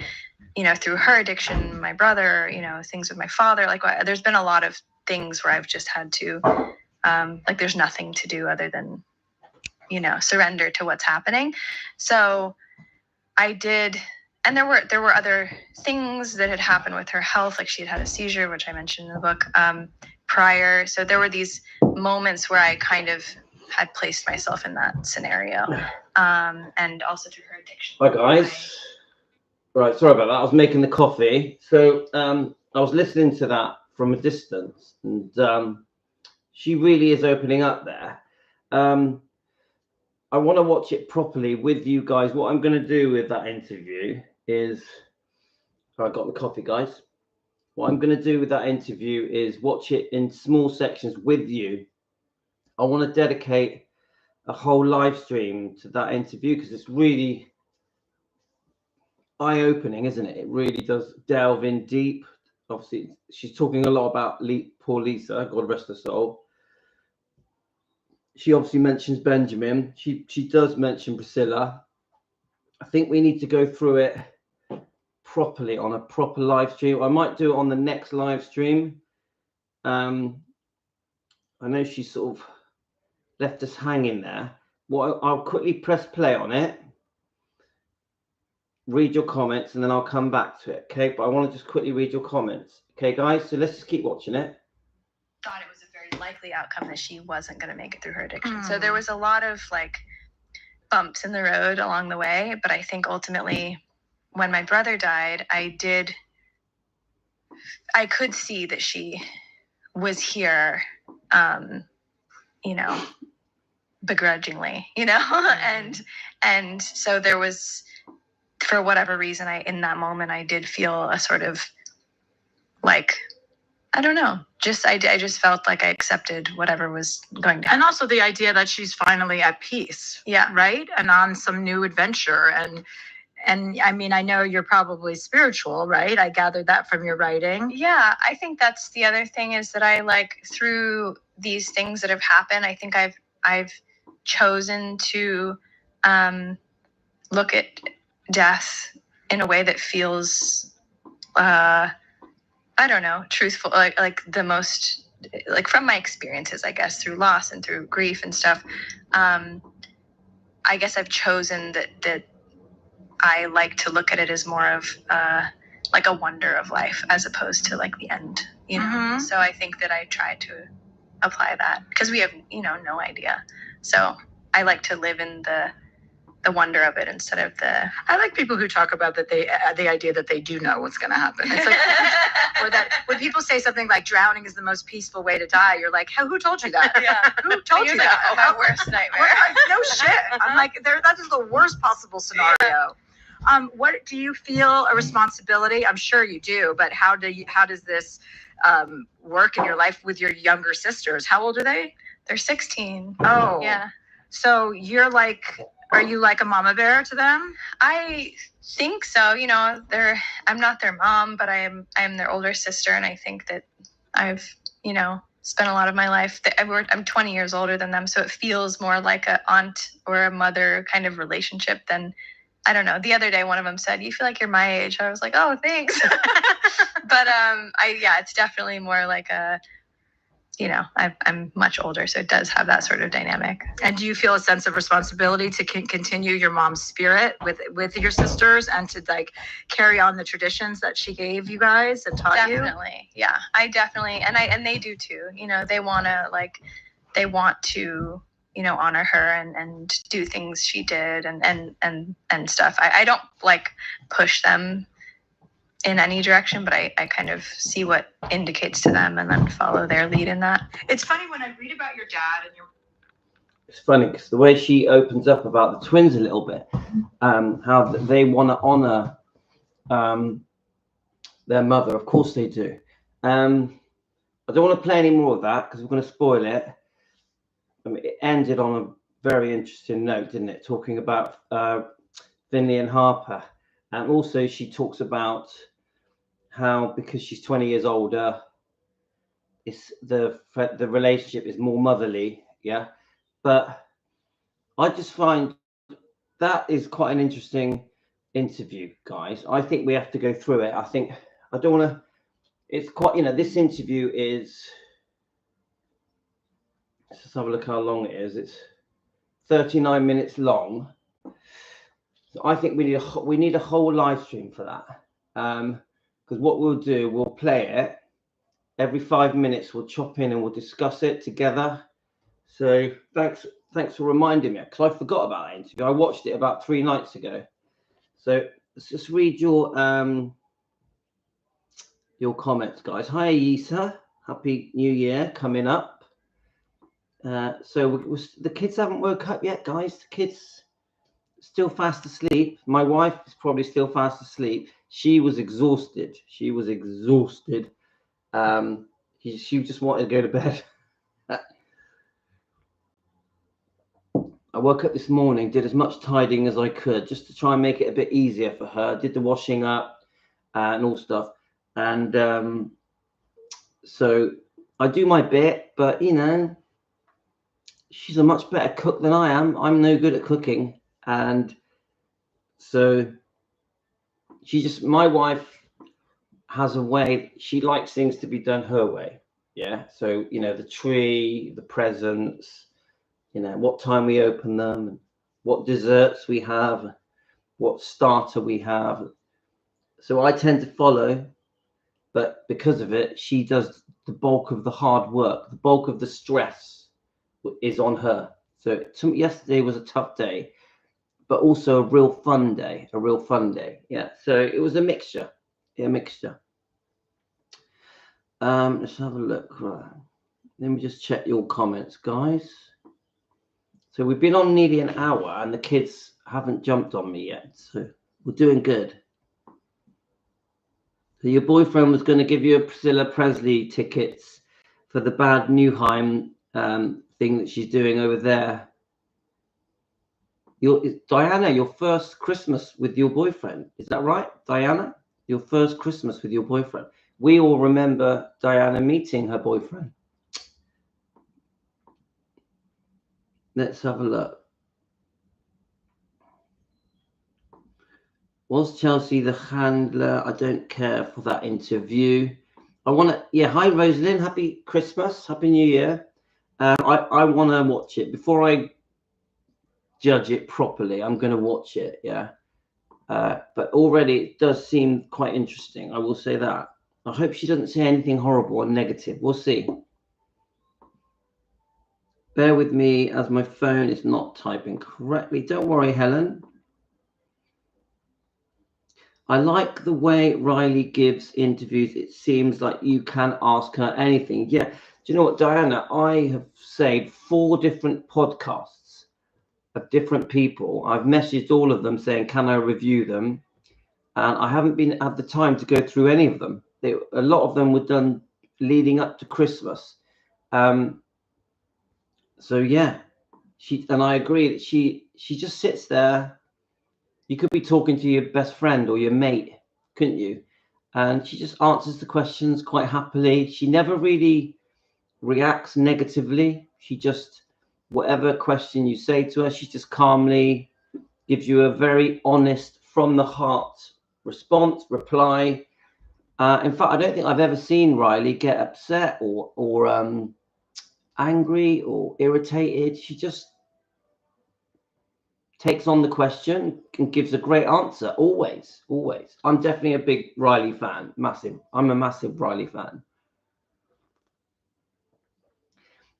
you know, through her addiction, my brother, you know, things with my father, like, there's been a lot of things where I've just had to, like, there's nothing to do other than, you know, surrender to what's happening. So I did, and there were other things that had happened with her health, like she had a seizure, which I mentioned in the book, prior. So there were these moments where I kind of had placed myself in that scenario, and also through her addiction. Hi guys. Right, sorry about that. I was making the coffee. So I was listening to that from a distance, and she really is opening up there. I want to watch it properly with you guys. What I'm going to do with that interview is, I got the coffee, guys. What I'm going to do with that interview is watch it in small sections with you. I want to dedicate a whole live stream to that interview because it's really eye-opening, isn't it? It really does delve in deep. Obviously, she's talking a lot about poor Lisa, God rest her soul. She obviously mentions Benjamin. She does mention Priscilla. I think we need to go through it properly on a proper live stream. I might do it on the next live stream. I know she sort of left us hanging there. I'll quickly press play on it, read your comments, and then I'll come back to it. Okay, but I want to just quickly read your comments. Okay, guys, so let's just keep watching it. Thought it was a very likely outcome that she wasn't going to make it through her addiction. So there was a lot of like bumps in the road along the way. But I think ultimately when my brother died, I could see that she was here, you know, begrudgingly, you know, and so there was, for whatever reason, in that moment, I did feel a sort of like, I don't know, I just felt like I accepted whatever was going to happen. And also the idea that she's finally at peace. Yeah. Right. And on some new adventure. And I mean, I know you're probably spiritual, right? I gathered that from your writing. Yeah. I think that's the other thing, is that I like, through these things that have happened, I think I've chosen to look at death in a way that feels I don't know, truthful, like the most, like from my experiences, I guess, through loss and through grief and stuff. I guess I've chosen that I like to look at it as more of like a wonder of life, as opposed to like the end, you know? Mhm. So I think that I try to apply that because we have, you know, no idea. So I like to live in the wonder of it instead of the. I like people who talk about that the idea that they do know what's going to happen. It's like, or that when people say something like drowning is the most peaceful way to die, you're like, who told you that? Yeah. Who told you Like, that? oh, my worst nightmare. No shit. I'm like, that is the worst possible scenario. What do you feel a responsibility? I'm sure you do, but how does this work in your life with your younger sisters? How old are they? They're 16. Oh, Yeah. So are you like a mama bear to them? I think so. You know, I'm not their mom, but I am their older sister, and I think that I've, you know, spent a lot of my life. I'm 20 years older than them, so it feels more like an aunt or a mother kind of relationship than, I don't know. The other day, one of them said, "You feel like you're my age." I was like, "Oh, thanks." But it's definitely more like a, you know, I'm much older, so it does have that sort of dynamic. And do you feel a sense of responsibility to continue your mom's spirit with your sisters and to like carry on the traditions that she gave you guys and taught you? Definitely. Yeah, I definitely, and they do too. You know, they want to, you know, honor her and do things she did and stuff. I don't like push them in any direction, but I kind of see what indicates to them and then follow their lead in that. It's funny when I read about your dad and your. It's funny because the way she opens up about the twins a little bit, how they want to honor their mother. Of course they do. I don't want to play any more of that because we're going to spoil it. I mean, it ended on a very interesting note, didn't it? Talking about Finley and Harper. And also she talks about how, because she's 20 years older, it's the relationship is more motherly. Yeah. But I just find that is quite an interesting interview, guys. I think we have to go through it. I don't want to, it's quite, you know, this interview is, let's just have a look how long it is. It's 39 minutes long. So I think we need a whole live stream for that. Because what we'll do, we'll play it every 5 minutes. We'll chop in and we'll discuss it together. So thanks for reminding me, because I forgot about that interview. I watched it about 3 nights ago. So let's just read your comments, guys. Hi, Isa. Happy New Year coming up. So the kids haven't woke up yet, guys. The kids still fast asleep. My wife is probably still fast asleep. She was exhausted. She just wanted to go to bed. I woke up this morning, did as much tidying as I could just to try and make it a bit easier for her. Did the washing up and all stuff. And so I do my bit, but you know, she's a much better cook than I am. I'm no good at cooking. And so my wife has a way, she likes things to be done her way. Yeah. So, you know, the tree, the presents, you know, what time we open them, and what desserts we have, what starter we have. So I tend to follow, but because of it, she does the bulk of the hard work, the bulk of the stress is on her. So yesterday was a tough day, but also a real fun day, Yeah. So it was a mixture. Let's have a look. Right. Let me just check your comments, guys. So we've been on nearly an hour and the kids haven't jumped on me yet. So we're doing good. So your boyfriend was going to give you a Priscilla Presley tickets for the Bad Newheim thing that she's doing over there. Diana, your first Christmas with your boyfriend. Is that right, Diana? Your first Christmas with your boyfriend. We all remember Diana meeting her boyfriend. Let's have a look. Was Chelsea the handler? I don't care for that interview. I want to, yeah, hi Rosalind, happy Christmas, happy New Year. I want to watch it. Before I judge it properly, I'm going to watch it, yeah. But already it does seem quite interesting, I will say that. I hope she doesn't say anything horrible or negative. We'll see. Bear with me as my phone is not typing correctly. Don't worry, Helen. I like the way Riley gives interviews. It seems like you can ask her anything. Yeah. Do you know what, Diana? I have saved 4 different podcasts of different people. I've messaged all of them saying, can I review them? And I haven't had the time to go through any of them. A lot of them were done leading up to Christmas. So yeah, and I agree that she just sits there. You could be talking to your best friend or your mate, couldn't you? And she just answers the questions quite happily. She never really reacts negatively. She just, whatever question you say to her, she just calmly gives you a very honest, from the heart reply. In fact, I don't think I've ever seen Riley get upset or angry or irritated. She just takes on the question and gives a great answer. Always. I'm definitely a big Riley fan. Massive. I'm a massive Riley fan.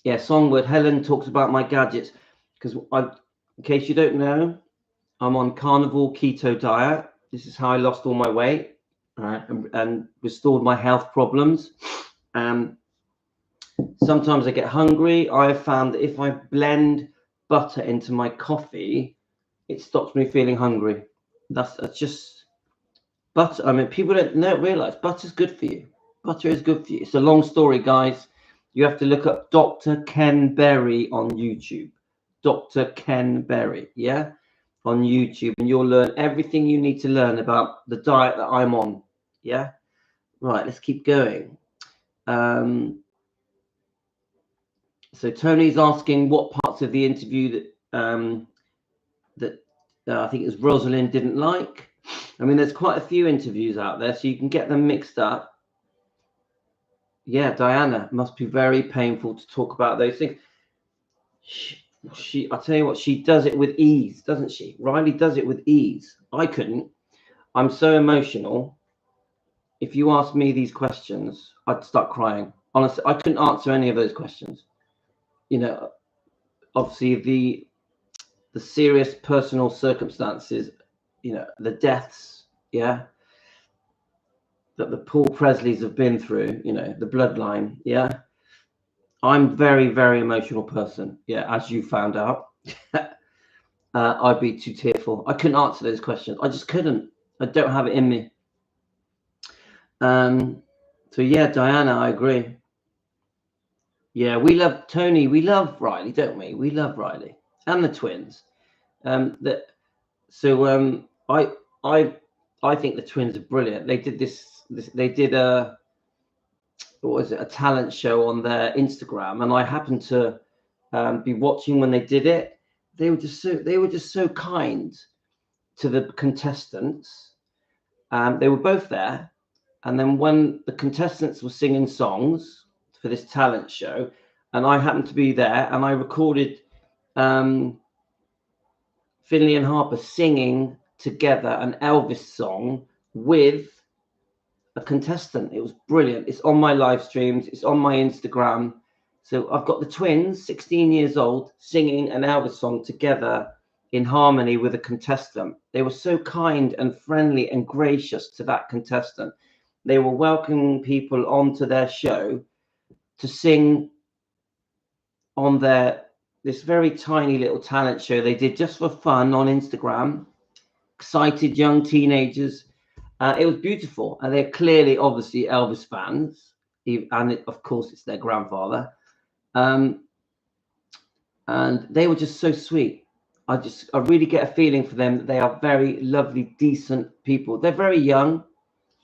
Yeah, Songword. Helen talks about my gadgets because in case you don't know, I'm on carnivore keto diet. This is how I lost all my weight and restored my health problems. Sometimes I get hungry. I have found that if I blend butter into my coffee, it stops me feeling hungry. That's just butter. I mean, people don't realize butter's good for you. Butter is good for you. It's a long story, guys. You have to look up Dr. Ken Berry on YouTube. Dr. Ken Berry, yeah, on YouTube, and you'll learn everything you need to learn about the diet that I'm on. Yeah, right. Let's keep going. So Tony's asking what parts of the interview that I think it was Rosalind didn't like. I mean, there's quite a few interviews out there, so you can get them mixed up. Yeah, Diana, must be very painful to talk about those things. I tell you what, she does it with ease, doesn't she? Riley does it with ease. I couldn't. I'm so emotional. If you asked me these questions, I'd start crying. Honestly, I couldn't answer any of those questions. You know, obviously the serious personal circumstances, you know, the deaths, yeah, that the Paul Presleys have been through, you know, the bloodline, yeah. I'm very, very emotional person. Yeah, as you found out. I'd be too tearful. I couldn't answer those questions. I just couldn't. I don't have it in me. So yeah, Diana, I agree. Yeah, we love Tony. We love Riley, don't we? We love Riley and the twins. That so I think the twins are brilliant. They did this they did a what was it, a talent show on their Instagram, and I happened to be watching when they did it. They were just so kind to the contestants. They were both there, and then when the contestants were singing songs for this talent show, and I happened to be there, and I recorded Finley and Harper singing together an Elvis song with a contestant. It was brilliant. It's on my live streams. It's on my Instagram. So I've got the twins, 16 years old, singing an Elvis song together in harmony with a contestant. They were so kind and friendly and gracious to that contestant. They were welcoming people onto their show to sing on this very tiny little talent show they did just for fun on Instagram. Excited young teenagers. It was beautiful, and they're clearly, obviously, Elvis fans, and of course, it's their grandfather. And they were just so sweet. I really get a feeling for them that they are very lovely, decent people. They're very young,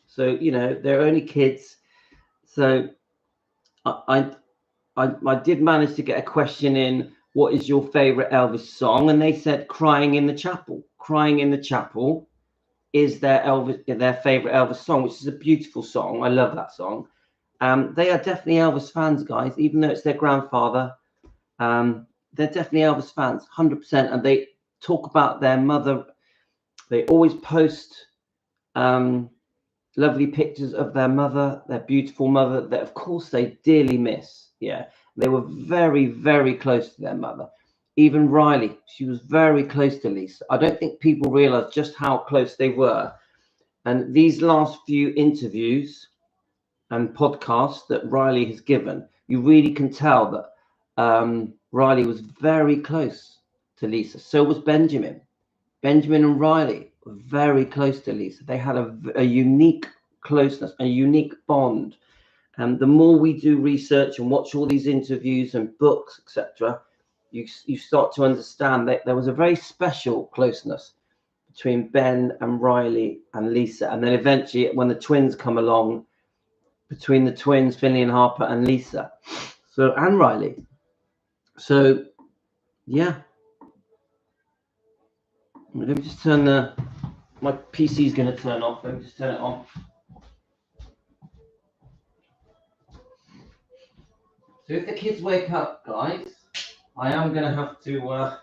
so they're only kids. So I did manage to get a question in. What is your favorite Elvis song? And they said "Crying in the Chapel." "Crying in the Chapel" is their favorite Elvis song, which is a beautiful song. I love that song. They are definitely Elvis fans, guys, even though it's their grandfather. They're definitely Elvis fans, 100%. And they talk about their mother. They always post lovely pictures of their mother, their beautiful mother, that of course they dearly miss. Yeah, they were very, very close to their mother. Even Riley, she was very close to Lisa. I don't think people realize just how close they were. And these last few interviews and podcasts that Riley has given, you really can tell that Riley was very close to Lisa. So was Benjamin. Benjamin and Riley were very close to Lisa. They had a unique closeness, a unique bond. And the more we do research and watch all these interviews and books, etc., you start to understand that there was a very special closeness between Ben and Riley and Lisa. And then eventually, when the twins come along, between the twins, Finley and Harper, and Lisa, and Riley. So, yeah. Let me just turn my PC is going to turn off. Let me just turn it on. So if the kids wake up, guys, I am going to have to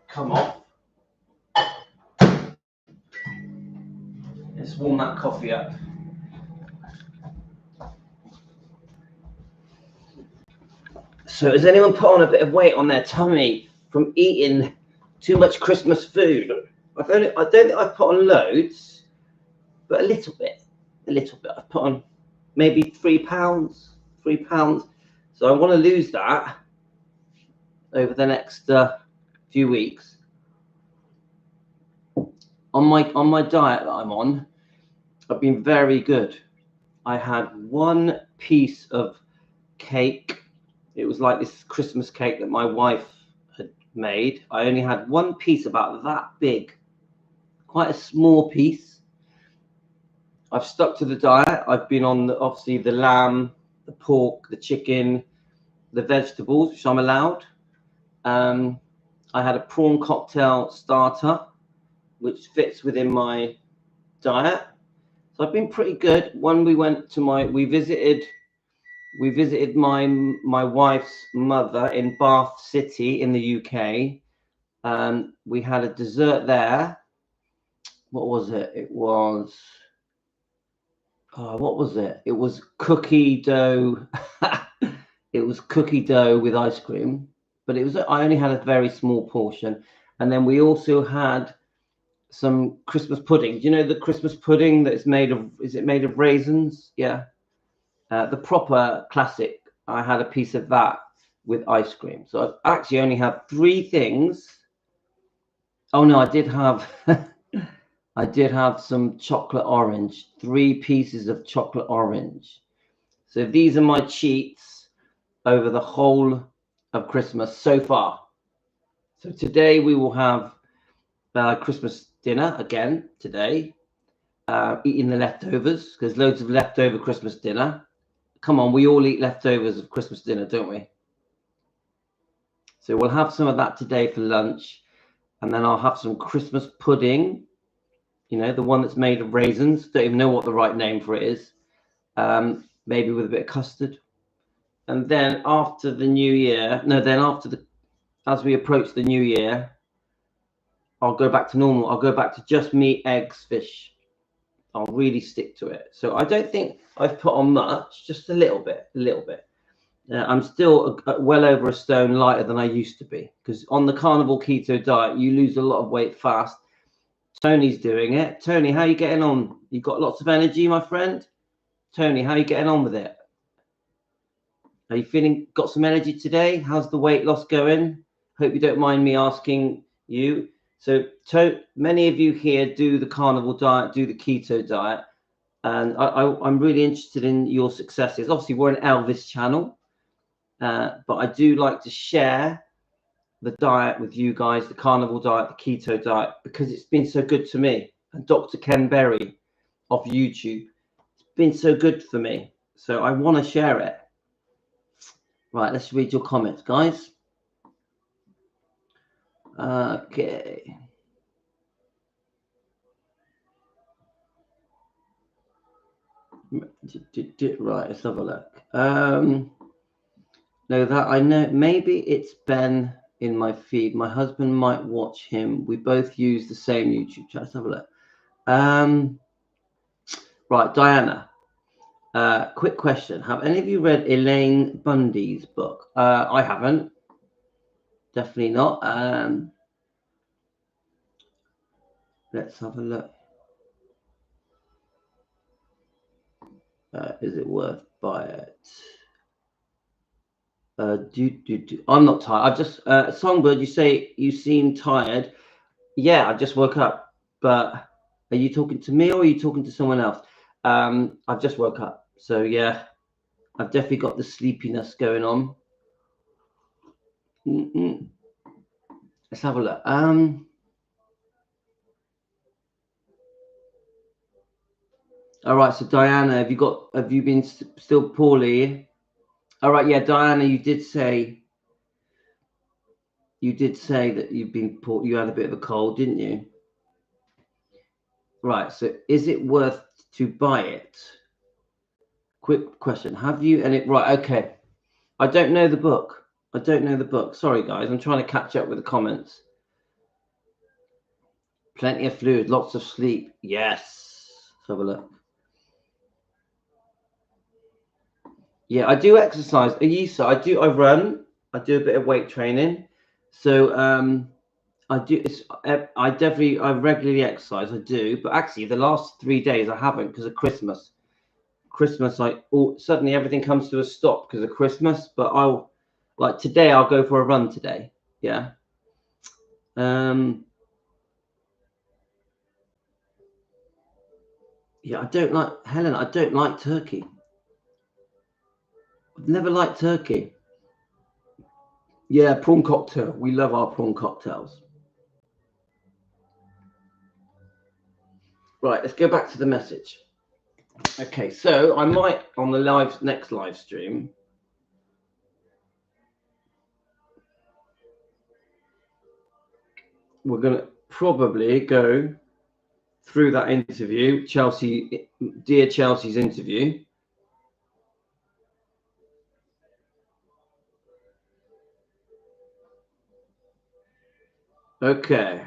come off. Let's warm that coffee up. So has anyone put on a bit of weight on their tummy from eating too much Christmas food? I don't think I've put on loads, but a little bit. I've put on maybe 3 pounds. So I want to lose that over the next few weeks. On my diet that I'm on, I've been very good. I had one piece of cake. It was like this Christmas cake that my wife had made. I only had one piece about that big, quite a small piece. I've stuck to the diet. I've been on obviously the lamb, the pork, the chicken, the vegetables, which I'm allowed. I had a prawn cocktail starter, which fits within my diet. So I've been pretty good. When we went to we visited my wife's mother in Bath City in the UK. We had a dessert there. What was it? It was what was it? It was cookie dough. It was cookie dough with ice cream, but I only had a very small portion. And then we also had some Christmas pudding. Do you know the Christmas pudding that's made of? Is it made of raisins? Yeah. the proper classic, I had a piece of that with ice cream. So I actually only had 3 things. Oh no, I did have I did have some chocolate orange, 3 pieces of chocolate orange. So these are my cheats over the whole of Christmas so far. So today we will have Christmas dinner again today, eating the leftovers, because loads of leftover Christmas dinner. Come on, we all eat leftovers of Christmas dinner, don't we? So we'll have some of that today for lunch, and then I'll have some Christmas pudding, you know, the one that's made of raisins. Don't even know what the right name for it is. Maybe with a bit of custard. And then after the new year, as we approach the new year, I'll go back to normal. I'll go back to just meat, eggs, fish. I'll really stick to it. So I don't think I've put on much, just a little bit. I'm still well over a stone lighter than I used to be, because on the carnivore keto diet, you lose a lot of weight fast. Tony's doing it. Tony, how are you getting on? You've got lots of energy, my friend. Tony, how are you getting on with it? Are you got some energy today? How's the weight loss going? Hope you don't mind me asking you. So many of you here do the carnivore diet, do the keto diet, and I'm really interested in your successes. Obviously, we're an Elvis channel, but I do like to share the diet with you guys, the carnivore diet, the keto diet, because it's been so good to me. And Dr. Ken Berry off YouTube, it's been so good for me. So I want to share it. Right, let's read your comments, guys. Okay. Right, let's have a look. No, that I know. Maybe it's Ben in my feed. My husband might watch him. We both use the same YouTube chat. Let's have a look. Right, Diana. Quick question. Have any of you read Elaine Bundy's book? I haven't. Definitely not. Let's have a look. Is it worth buy it? I'm not tired. I just Songbird, you say you seem tired. Yeah, I just woke up. But are you talking to me or are you talking to someone else? I've just woke up. So yeah, I've definitely got the sleepiness going on. Let's have a look. All right, so Diana, have you been still poorly? All right, yeah, Diana, you did say that you've been poor, you had a bit of a cold, didn't you? Right, so is it worth to buy it? Quick question. Have you right, okay. I don't know the book. Sorry guys, I'm trying to catch up with the comments. Plenty of fluid, lots of sleep. Yes. Let's have a look. Yeah, I do exercise. Ayisa, I run. I do a bit of weight training. So I regularly exercise. I do, but actually the last 3 days I haven't because of Christmas. Suddenly everything comes to a stop because of Christmas. But today I'll go for a run today. Yeah. Yeah, I don't like turkey. I've never liked turkey. Yeah, prawn cocktail. We love our prawn cocktails. Right, let's go back to the message. Okay, so I might on the next live stream. We're gonna probably go through that interview, dear Chelsea's interview. Okay.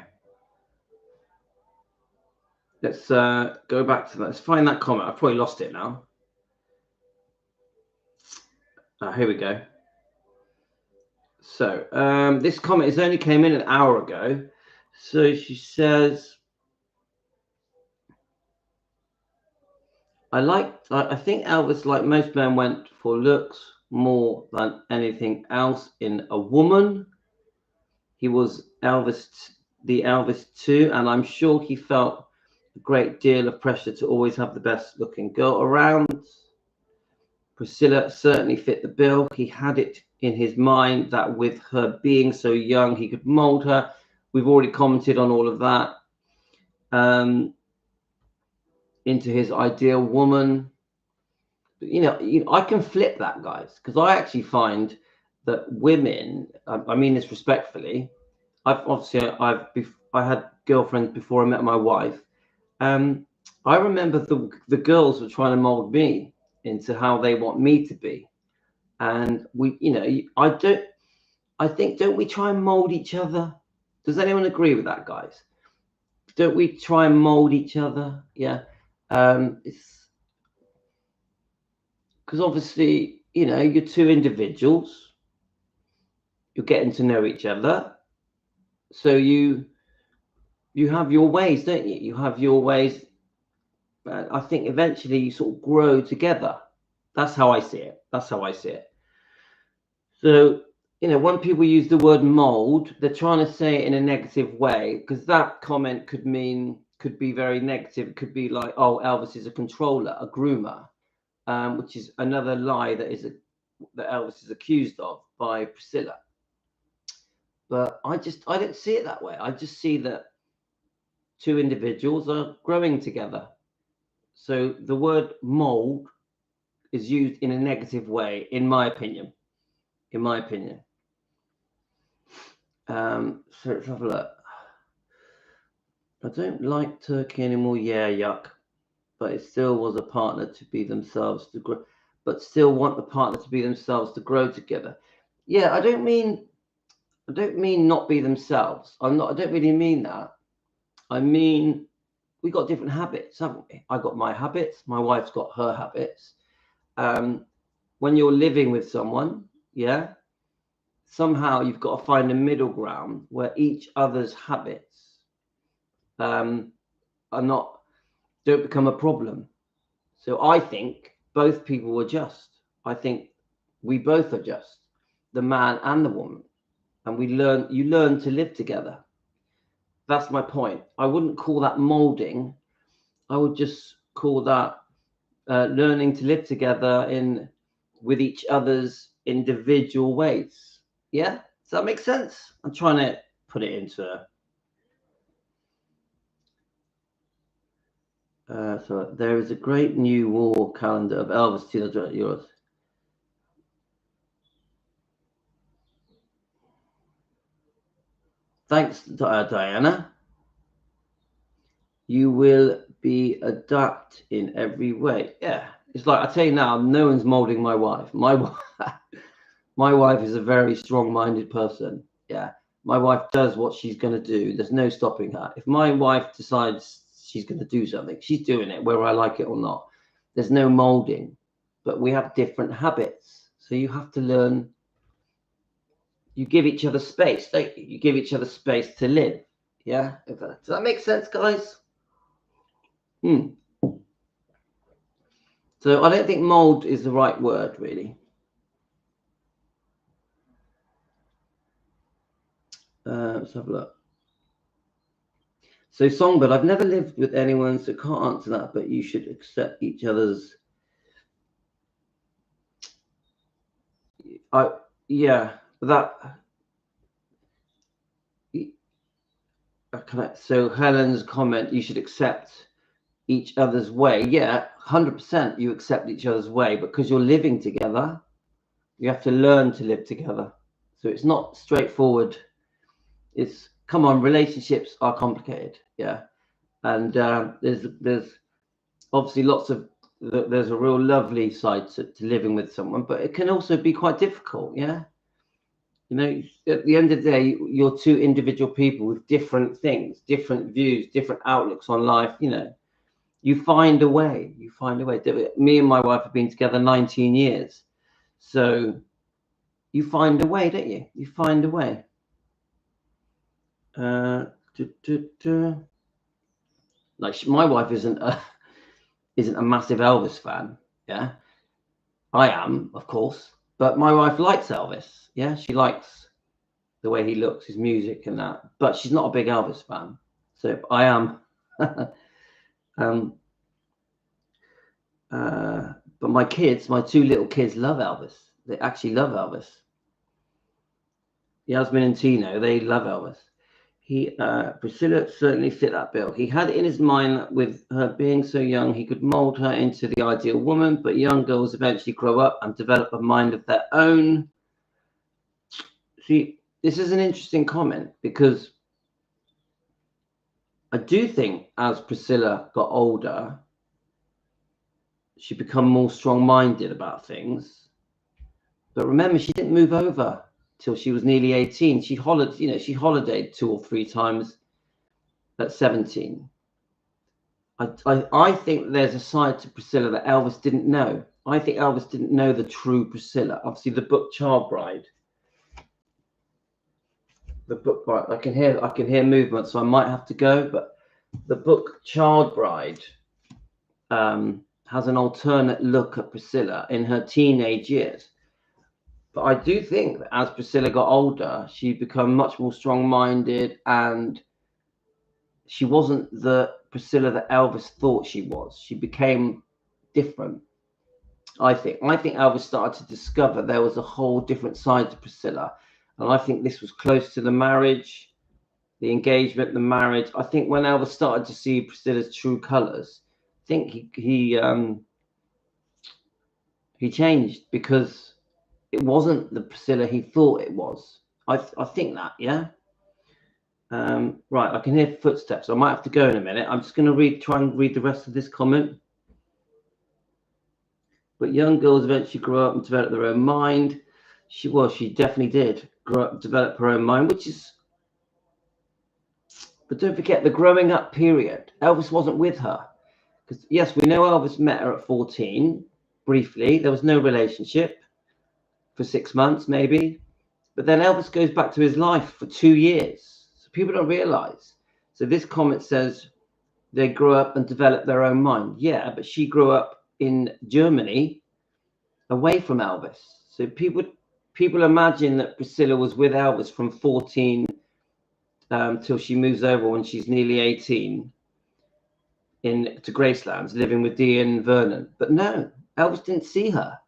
Let's go back to that. Let's find that comment. I've probably lost it now. Here we go. So this comment only came in an hour ago. So she says, I think Elvis, like most men, went for looks more than anything else in a woman. He was the Elvis too, and I'm sure he felt a great deal of pressure to always have the best looking girl around. Priscilla certainly fit the bill. He had it in his mind that with her being so young, he could mold her. We've already commented on all of that. Into his ideal woman. You know, I can flip that, guys, because I actually find that women, I mean this respectfully, I had girlfriends before I met my wife. I remember the girls were trying to mold me into how they want me to be, and I think, don't we try and mold each other? Does anyone agree with that, guys? Don't we try and mold each other? Yeah. It's because obviously, you're two individuals, you're getting to know each other, so you have your ways, don't you? You have your ways. I think eventually you sort of grow together. That's how I see it. So, when people use the word mold, they're trying to say it in a negative way, because that comment could be very negative. It could be like, oh, Elvis is a controller, a groomer, which is another lie that Elvis is accused of by Priscilla. But I don't see it that way. I just see that two individuals are growing together. So the word mold is used in a negative way, in my opinion. So let's have a look. I don't like turkey anymore. Yeah, yuck. But it still was a partner to be themselves to grow. But still want the partner to be themselves to grow together. Yeah, I don't mean not be themselves. I don't really mean that. I mean, we got different habits, haven't we? I got my habits. My wife's got her habits. When you're living with someone, yeah, somehow you've got to find a middle ground where each other's habits don't become a problem. So I think both people adjust. I think we both adjust, the man and the woman, and you learn to live together. That's my point. I wouldn't call that molding. I would just call that learning to live together with each other's individual ways. Yeah, does that make sense? I'm trying to put it into so there is a great new war calendar of Elvis 200 euros. Thanks, Diana. You will be adapt in every way. Yeah, it's like I tell you now, no one's molding my wife. My wife is a very strong-minded person. Yeah, my wife does what she's going to do. There's no stopping her. If my wife decides she's going to do something, she's doing it, whether I like it or not. There's no molding, but we have different habits. So you have to learn. You give each other space, don't you? You give each other space to live. Yeah, does that make sense, guys? So I don't think mold is the right word, really. Let's have a look. So Songbird, I've never lived with anyone, so can't answer that, but you should accept each other's. So Helen's comment, you should accept each other's way. Yeah, 100% you accept each other's way, but because you're living together, you have to learn to live together. So it's not straightforward. Come on, relationships are complicated. Yeah. And there's obviously there's a real lovely side to living with someone, but it can also be quite difficult. Yeah. At the end of the day, you're two individual people with different things, different views, different outlooks on life. You find a way. Me and my wife have been together 19 years. So you find a way, don't you? You find a way. Like my wife isn't isn't a massive Elvis fan. Yeah, I am, of course, but my wife likes Elvis. Yeah, she likes the way he looks, his music and that, but she's not a big Elvis fan. So I am. But my kids, my two little kids, love Elvis. They actually love Elvis. Yasmin and Tino, they love Elvis. Priscilla certainly fit that bill. He had it in his mind that with her being so young, he could mold her into the ideal woman, but young girls eventually grow up and develop a mind of their own. See, this is an interesting comment because I do think as Priscilla got older, she became more strong-minded about things. But remember, she didn't move over till she was nearly 18. She holidayed 2 or 3 times at 17. I think there's a side to Priscilla that Elvis didn't know. I think Elvis didn't know the true Priscilla. Obviously, the book Child Bride. The book, I can hear movement, so I might have to go. But the book Child Bride has an alternate look at Priscilla in her teenage years. But I do think that as Priscilla got older, she became much more strong-minded, and she wasn't the Priscilla that Elvis thought she was. She became different, I think. I think Elvis started to discover there was a whole different side to Priscilla. And I think this was close to the marriage, the engagement, the marriage. I think when Elvis started to see Priscilla's true colors, I think he changed because it wasn't the Priscilla he thought it was. I think that, yeah. Right, I can hear footsteps. I might have to go in a minute. I'm just going to try and read the rest of this comment. But young girls eventually grow up and develop their own mind. She definitely did grow up and develop her own mind, which is. But don't forget the growing up period. Elvis wasn't with her. Because, yes, we know Elvis met her at 14, briefly. There was no relationship for 6 months, maybe. But then Elvis goes back to his life for 2 years. So people don't realize. So this comment says they grew up and developed their own mind. Yeah, but she grew up in Germany away from Elvis. So people imagine that Priscilla was with Elvis from 14 till she moves over when she's nearly 18 to Gracelands, living with Dee and Vernon. But no, Elvis didn't see her.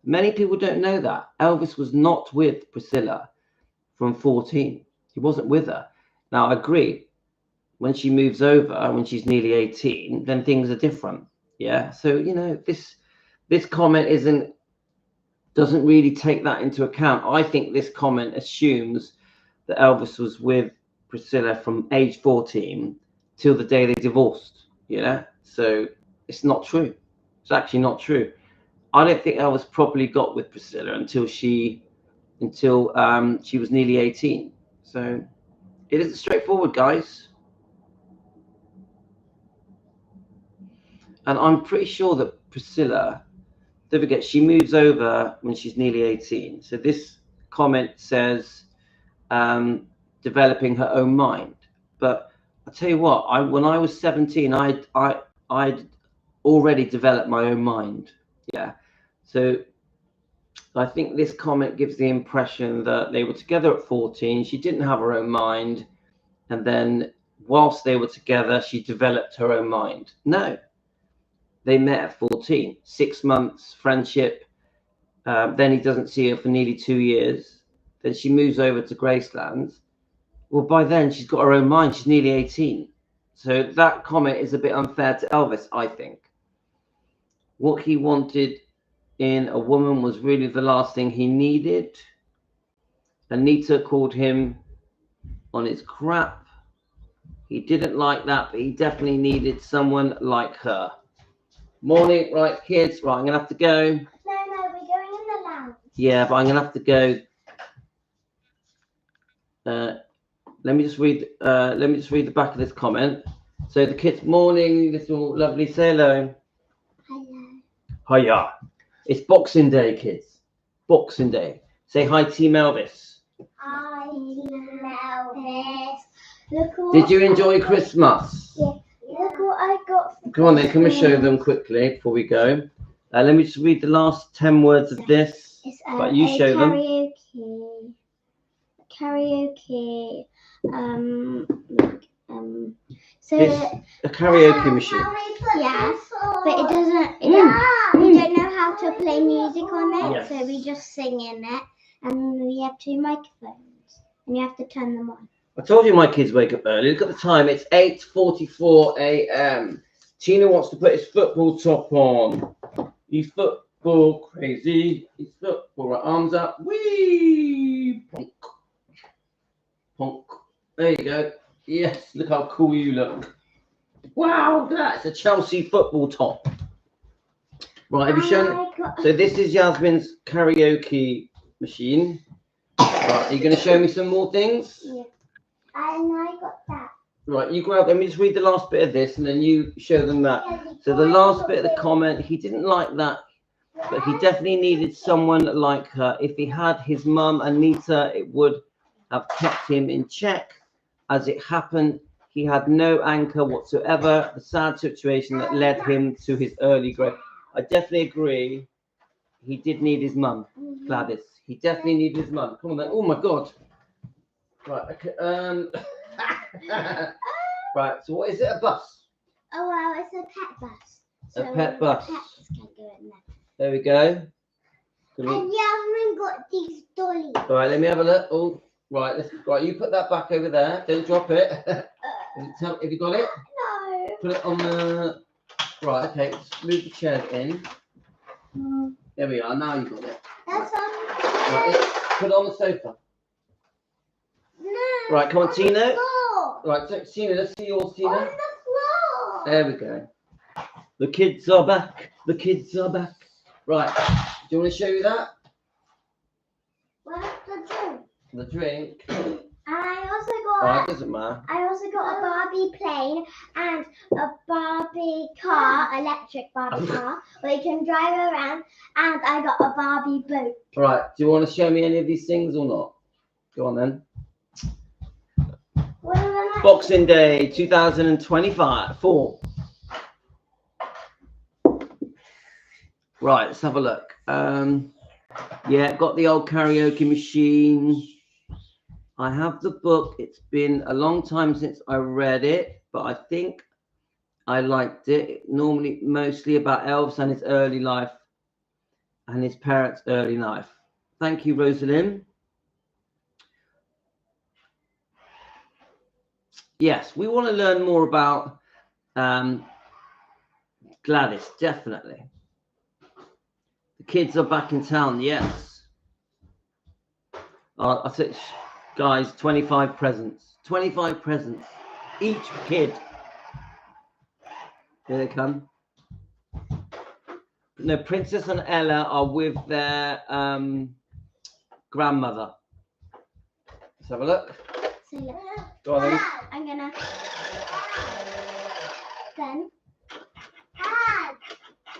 Many people don't know that. Elvis was not with Priscilla from 14. He wasn't with her. Now, I agree. When she moves over, when she's nearly 18, then things are different. Yeah. So, this comment doesn't really take that into account. I think this comment assumes that Elvis was with Priscilla from age 14 till the day they divorced. So it's not true. It's actually not true. I don't think Elvis properly got with Priscilla until she was nearly 18. So it is straightforward, guys. And I'm pretty sure that Priscilla, don't forget, she moves over when she's nearly 18. So this comment says developing her own mind. But I'll tell you what, when I was 17, I'd already developed my own mind. Yeah. So I think this comment gives the impression that they were together at 14. She didn't have her own mind. And then whilst they were together, she developed her own mind. No, they met at 14, 6 months friendship. Then he doesn't see her for nearly 2 years. Then she moves over to Gracelands. Well, by then she's got her own mind. She's nearly 18. So that comment is a bit unfair to Elvis, I think. What he wanted in a woman was really the last thing he needed. Anita called him on his crap. He didn't like that, but he definitely needed someone like her. Morning, right, kids. Right, I'm gonna have to go. No, we're going in the lounge. Yeah, but I'm gonna have to go. Let me just read the back of this comment. So the kids, morning, little lovely, say hello. Hello. Hiya. It's Boxing Day, kids. Boxing Day. Say hi, Team Elvis. Hi, Elvis. Look Did you enjoy Christmas? Yeah, Look what I got. Come on then, can we show them quickly before we go? Let me just read the last 10 words of this. It's But you show them. Karaoke. So This a karaoke machine. yes, but it doesn't. We don't know how to play music on it, Yes. so we just sing in it, and we have 2 microphones, and you have to turn them on. I told you my kids wake up early. Look at the time. It's 8:44 a.m. Tina wants to put his football top on. He's football crazy. He's football. Right, arms up. Whee! Ponk. Ponk. There you go. Yes, look how cool you look. Wow, that's a Chelsea football top. Right, have you shown? So this is Yasmin's karaoke machine. Right, are you going to show me some more things? Yeah. And I got that. Right, you grab. Let me just read the last bit of this, and then you show them that. So the last bit of the comment, he didn't like that, but he definitely needed someone like her. If he had his mum, Anita, it would have kept him in check. As it happened, he had no anchor whatsoever. The sad situation that led him to his early grave. I definitely agree. He did need his mum, Gladys. He definitely needed his mum. Come on then. Oh my God. Right. Okay. Right. So what is it? A bus. Oh well, it's a pet bus. A pet bus. Pets can go in there. There we go. Can we- And Yasmin got these dollies. All right, let me have a look. Oh, right, right. You put that back over there. Don't drop it. Have you got it? No. Put it on the. Right. Okay. Let's move the chair in. There we are. Now you got it. That's on. Right, put it on the sofa. No. Right. Come on, the Tina. floor. Right, so, Tina. Let's see yours, On Tina. the floor. There we go. The kids are back. The kids are back. Right. Do you want to show you that? Where's the drink? The drink. And I also Oh, got. it doesn't matter. I also got a Barbie plane and a Barbie car, electric Barbie car, where you can drive around. And I got a Barbie boat. All right. Do you want to show me any of these things or not? Go on then. What am I? Boxing Day 2024. Right, let's have a look. Yeah, got the old karaoke machine. I have the book. It's been a long time since I read it, but I think I liked it. Normally, mostly about Elvis and his early life and his parents' early life. Thank you, Rosalind. Yes, we want to learn more about Gladys, definitely. The kids are back in town, yes. I think, guys, 25 presents. 25 presents. Each kid. Here they come. No, Princess and Ella are with their grandmother. Let's have a look. So look. Go on then. I'm gonna. Then.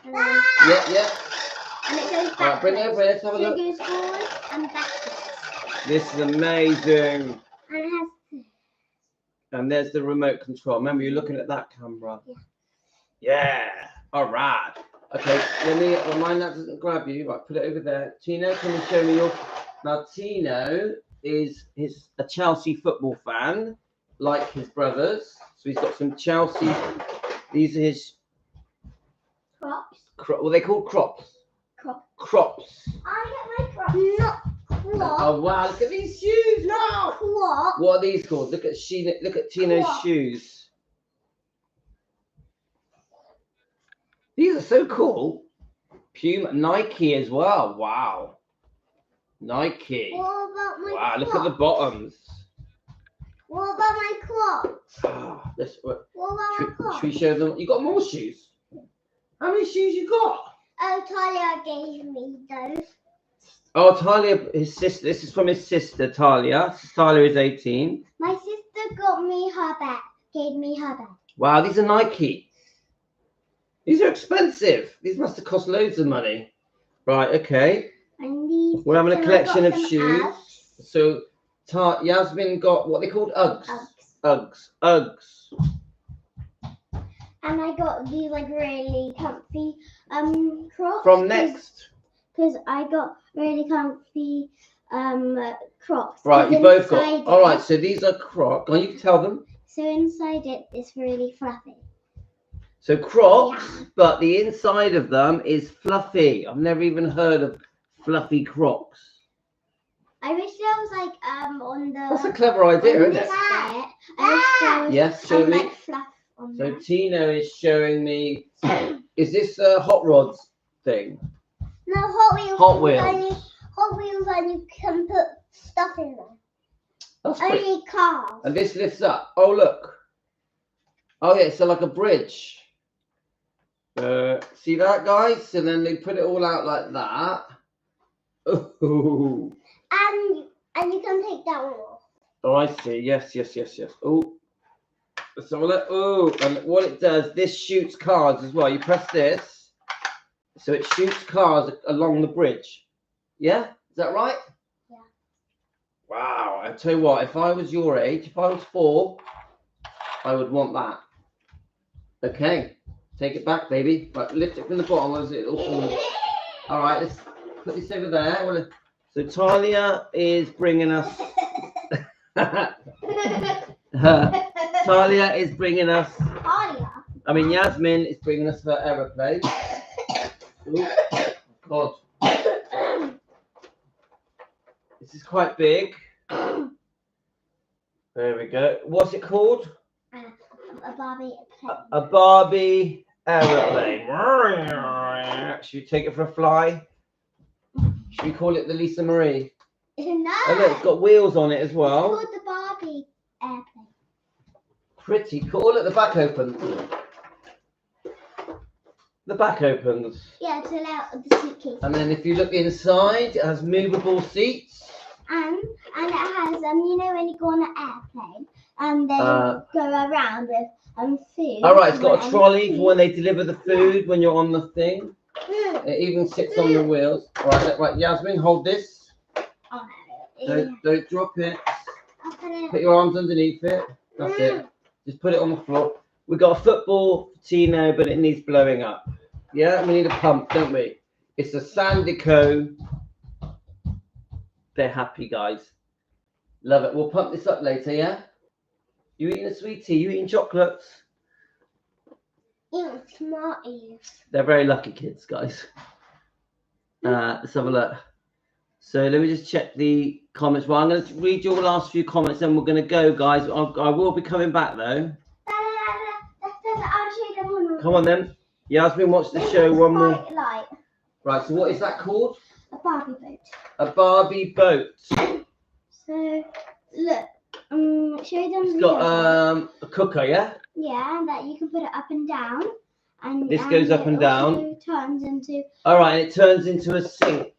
And then. Yeah. And it goes All right, bring it backwards. over here. Let's have a So it look. goes forward and backwards. This is amazing. And it has. And there's the remote control. Remember, you're looking at that camera. Yeah. Yeah. All right. Okay. Let me remind that doesn't grab you. Right. Put it over there. Tino, can you show me your? Now, Tino is a Chelsea football fan, like his brothers. So he's got some Chelsea. These are his. Crops. What are they called? Crops. Crops. I get my crops. Not crops. Oh wow! Look at these shoes. No. Crops. What are these called? Look at Tino's What? shoes. These are so cool. Puma, Nike as well. Wow. Nike. What about my Wow, look at crops? the bottoms. What about my crops? Ah, this, What about my should crops? we show them? You got more shoes? How many shoes you got? Oh, Talia gave me those. Oh, Talia, his sister. This is from his sister, Talia. Talia is 18. My sister got me her bag. Gave me her bag. Wow, these are Nike. These are expensive. These must have cost loads of money. Right, okay. And these. We're having a so I collection got of some shoes. Uggs. So Yasmin got what they called Uggs. Uggs. Uggs. And I got these like really comfy Crocs. From Next. Because I got really comfy Crocs. Right, you 'Cause both got. inside All right, it- so these are Crocs. Oh, you can tell them. So inside it is really fluffy. So Crocs, Yeah. but the inside of them is fluffy. I've never even heard of fluffy Crocs. I wish there was like on the. That's a clever idea, on isn't this it? bit, I wish there was Yes, show some me. like fluff on So there. Tino is showing me. Is this a Hot Rods thing? No, Hot Wheels. Hot Wheels. Hot Wheels, and you can put stuff in them. That's pretty. Only cars. And this lifts up. Oh, look. Oh, yeah, so like a bridge. See that, guys? And then they put it all out like that. Ooh. And you can take that one off. Oh, I see. Yes. Oh. Let's have a look. Oh, and what it does, this shoots cars as well. You press this, so it shoots cars along the bridge. Yeah? Is that right? Yeah. Wow. I tell you what, if I was your age, if I was 4, I would want that. Okay. Take it back, baby. Right, lift it from the bottom. What is it? All right, let's put this over there. So Talia is bringing us. Talia is bringing us. Yasmin is bringing us her aeroplane. Ooh, God. This is quite big. There we go. What's it called? A Barbie. A Barbie aeroplane. Should we take it for a fly? Should we call it the Lisa Marie? No. Oh look, it's got wheels on it as It's well. called the Barbie airplane. Pretty cool. Look, the back opens. The back opens. Yeah, to allow the suitcase. And then if you look inside, it has movable seats. And it has you know when you go on an airplane and they go around with food. All right, it's got a and trolley food. for when they deliver the food when you're on the thing. It even sits on the wheels. Right, Yasmin, hold this. Oh no. Don't drop it. I'll put it. Put your arms underneath it. That's it. Just put it on the floor. We've got a football for Tino, but it needs blowing up. Yeah, we need a pump, don't we? It's a Sandico. They're happy, guys. Love it. We'll pump this up later, yeah? You eating a sweetie? You eating chocolates? Eating Smarties. They're very lucky kids, guys. Let's have a look. So let me just check the comments. Well, I'm going to read your last few comments, then we're going to go, guys. I will be coming back, though. I'll show you them one. Come on, then. Yasmin wants to show one more. Light. Right, so what is that called? A Barbie boat. A Barbie boat. So look, show them. It's the got other one. a cooker, yeah? Yeah, that you can put it up and down. And This goes up it and down. also turns into. All right, and it turns into a sink.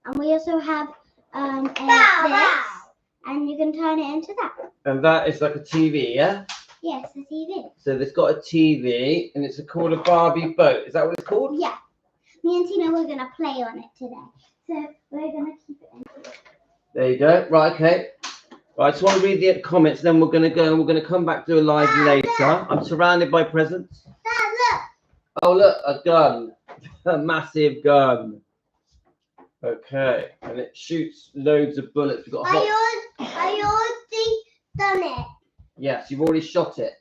And we also have this, and you can turn it into that. And that is like a TV, yeah? Yes, the TV. So it's got a TV, and it's called a Barbie boat. Is that what it's called? Yeah. Me and Tina were gonna play on it today, so we're gonna keep it in. There you go. Right, okay. Right, I just want to read the comments, then we're going to go and we're going to come back to a live later. I'm surrounded by presents. Dad, look. Oh, look, a gun. A massive gun. Okay, and it shoots loads of bullets. We've got I already done it. Yes, you've already shot it.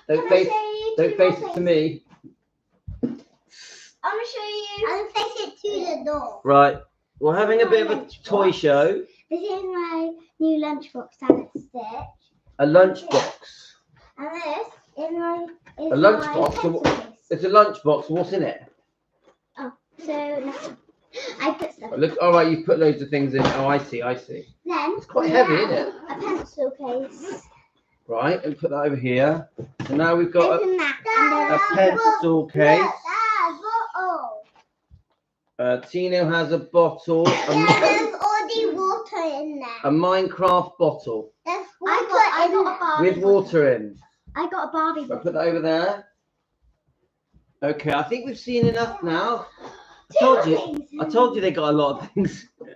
Can Don't I face, show you don't two face more it to things? me. I'm gonna show you. I'm gonna face it to the door. Right, we're having a bit of a toy show. This is my new lunchbox and it's Stitch. A lunchbox. And this is my A lunchbox? pencil case. It's a lunchbox. What's in it? So nothing. I put stuff. Look, all right, you put loads of things in. Oh, I see, I see. Then It's quite we heavy, have isn't it? A pencil case. Right, and put that over here. So now we've got Open that. a pencil case. Bottle. Tino has a bottle, There's already water in there. a Minecraft bottle There's water I got a Barbie. with water in. I got a Barbie. So I put that over there. Okay, I think we've seen enough now. I told you they got a lot of things. Look,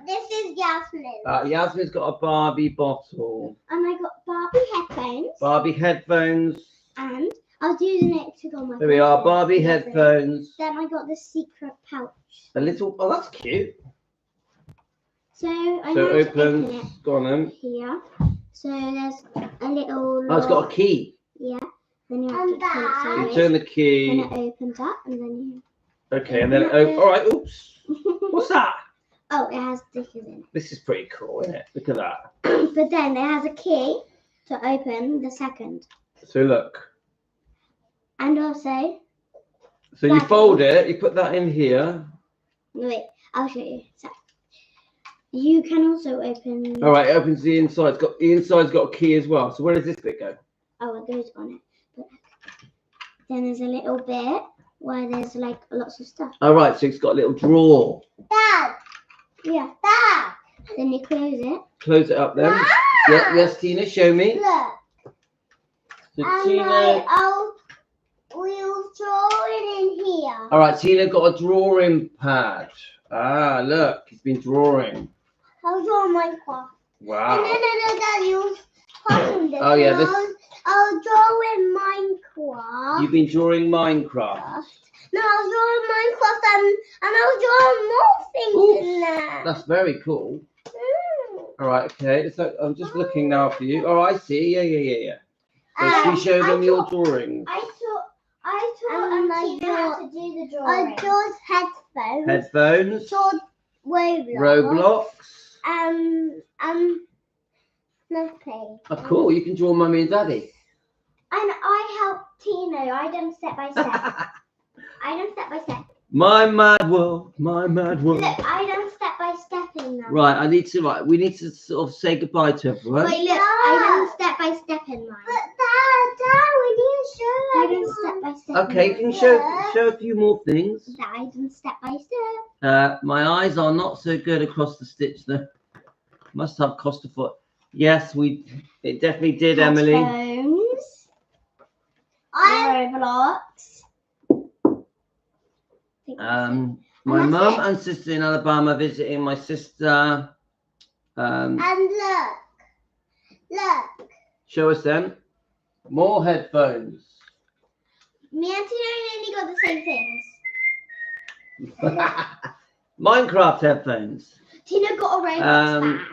this is Yasmin. Yasmin's got a Barbie bottle, And I got Barbie headphones. Barbie headphones, And I was using it to go on my. There we are, computer. Barbie Lovely. headphones. Then I got the secret pouch. A little. Oh, that's cute. So I So know it to open opens. Go on then. it here. So there's a little. Oh, it's got a key. Yeah. Then you have to turn it You sideways. turn the Then key. it opens up, and then you. Okay, and then all right. Oops. What's that? Oh, it has stickers in This is pretty cool, isn't it? Look at that. it. But then it has a key to open the second. So look. And also, So you fold it. You put that in here. wait, I'll show you. So, you can also open. All right. It opens the inside. It's got the inside's got a key as well. So where does this bit go? Oh, it goes on it. But then there's a little bit where there's like lots of stuff. All right. So it's got a little drawer. Dad. Yeah. Dad. Then you close it. Close it up then. Yeah. Yes, Tina. Show me. Look. So Tina. We'll throw it in here. All right. Tina got a drawing pad. Ah, look. He's been drawing. I'll draw Minecraft. Wow. And then Dad, you hold this. Oh, yeah, and this- I'll draw in Minecraft. You've been drawing Minecraft. No, I'll draw in Minecraft and I'll draw more things in there. That's very cool. All right. Okay. So I'm just looking now for you. Oh, I see. Yeah. So should we show them your drawings? I taught how to do the drawing. I drew headphones. Headphones. Taught Roblox. Roblox. Nothing. Oh, cool. You can draw Mummy and Daddy. And I helped Tino. I done step by step. My mad world. My mad world. Look, I done step by step in that. Right. We need to sort of say goodbye to everyone. Wait, look, I done step by step in mine. But Dad, we need to show I done step by step. Okay. You can show a few more things. That I done step by step. My eyes are not so good across the stitch though. Must have cost a foot. Yes, it definitely did, Emily. Headphones. Roblox. My mum and sister in Alabama visiting my sister. And look. Show us them. More headphones. Me and Tina only got the same things. Minecraft headphones. Tina got a Roblox bag.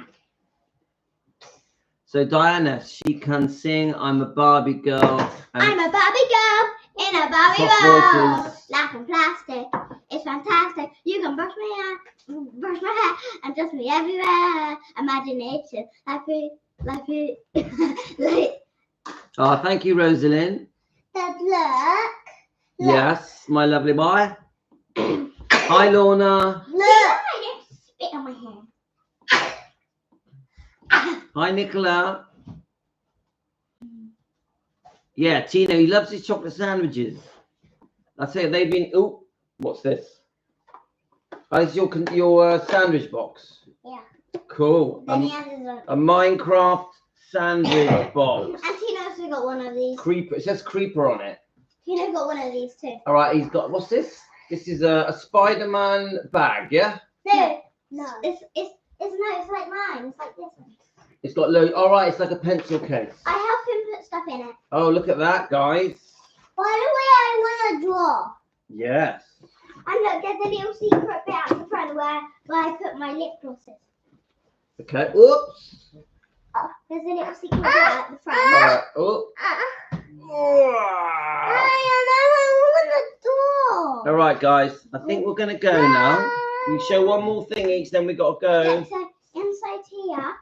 So Diana, she can sing I'm a Barbie girl. I'm a Barbie girl in a Barbie Soft world. voices. Life in plastic. It's fantastic. You can brush my hair, and dust me everywhere. Imagination. Like, Oh, thank you, Rosalind. Dad, look. Yes, my lovely boy. Hi, Lorna. Look. I just spit on my hair. Hi, Nicola. Yeah, Tino, he loves his chocolate sandwiches. I say they've been. Oh, what's this? Oh, it's your sandwich box. Yeah. Cool. Then he has his own. A Minecraft sandwich box. And Tina also got one of these. Creeper. It says creeper on it. Tina got one of these too. All right, he's got. What's this? This is a Spider-Man bag. Yeah. No. It's like mine. It's like this one. It's got loads. All right, it's like a pencil case. I help him put stuff in it. Oh, look at that, guys. By the way, I want to draw. Yes. And look, there's a little secret bit at the front where I put my lip glosses. Okay. Oops. Oh, there's a little secret bit at the front. All right. Oh. I want to draw. All right, guys. I think we're gonna go now. We show one more thing each, then we gotta go. Look, so inside here,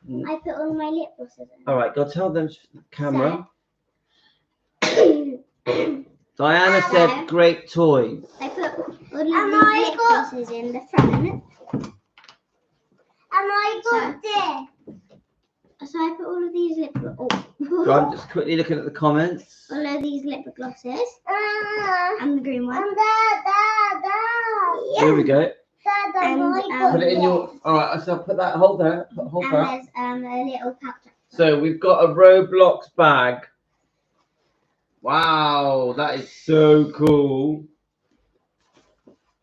Mm. I put all my lip glosses in. All right, go tell them camera. So, Diana said great toys. I put all of these lip glosses in the front. And I got this. So I put all of these lip So I'm just quickly looking at the comments. all of these lip glosses and the green one. Here we go. And, Put it in your. All right, so put that. Hold that. Hold and that. there's a little pouch. So we've got a Roblox bag. Wow, that is so cool.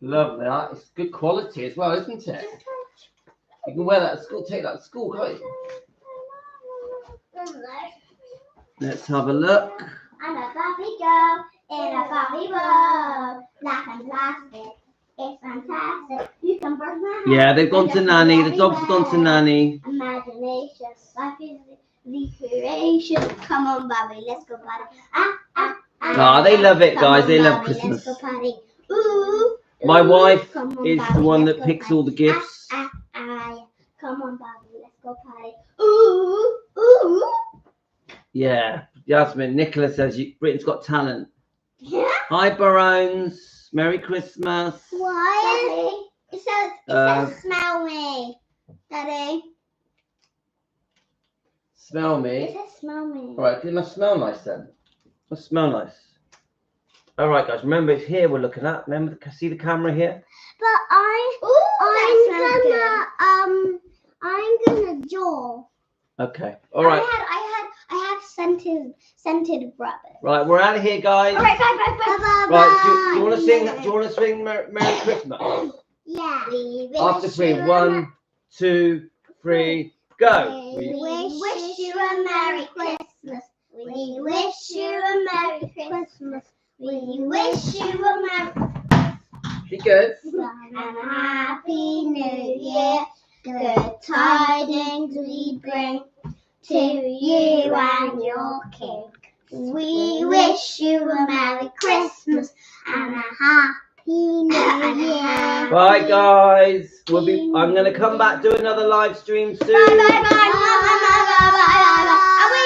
Love that. It's good quality as well, isn't it? You can wear that at school. Take that to school, can't you? Let's have a look. I'm a Barbie girl in a Barbie world. Black and plastic, it's fantastic. You can brush my hair. Yeah, they've gone to nanny. The dogs have gone to nanny. Imagination, life is the creation. Come on, Barbie, let's go party. Ah, they love it, Come guys. on, They love Barbie, Christmas. Let's go party. Ooh, My ooh. wife Come on, is Barbie, the one let's that go picks party. all the gifts. Come on, Barbie, let's go party. Ooh, ooh. Yeah, Yasmin. Nicola says Britain's Got Talent. Yeah. Hi, Barones. Merry Christmas. Why? It says smell me, Daddy. Smell It me. says smell me. All right, it must smell nice then. Must smell nice. All right, guys. Remember, it's here we're looking at. Remember, see the camera here. But I'm gonna draw. Okay. All right. I have scented rabbit. Right, we're out of here, guys. All right, bye. Right, do you want to sing? Do you want to sing Merry Christmas? Yeah. After 3, 1, 2, 3, go. We wish you a Merry Christmas. We wish you a Merry Christmas. We wish you a Merry Be good. and a Happy New Year. Good tidings we bring to you and your king. We wish you a Merry Christmas and a Happy New Year. Bye, guys. I'm going to come back, do another live stream soon. Bye. Are we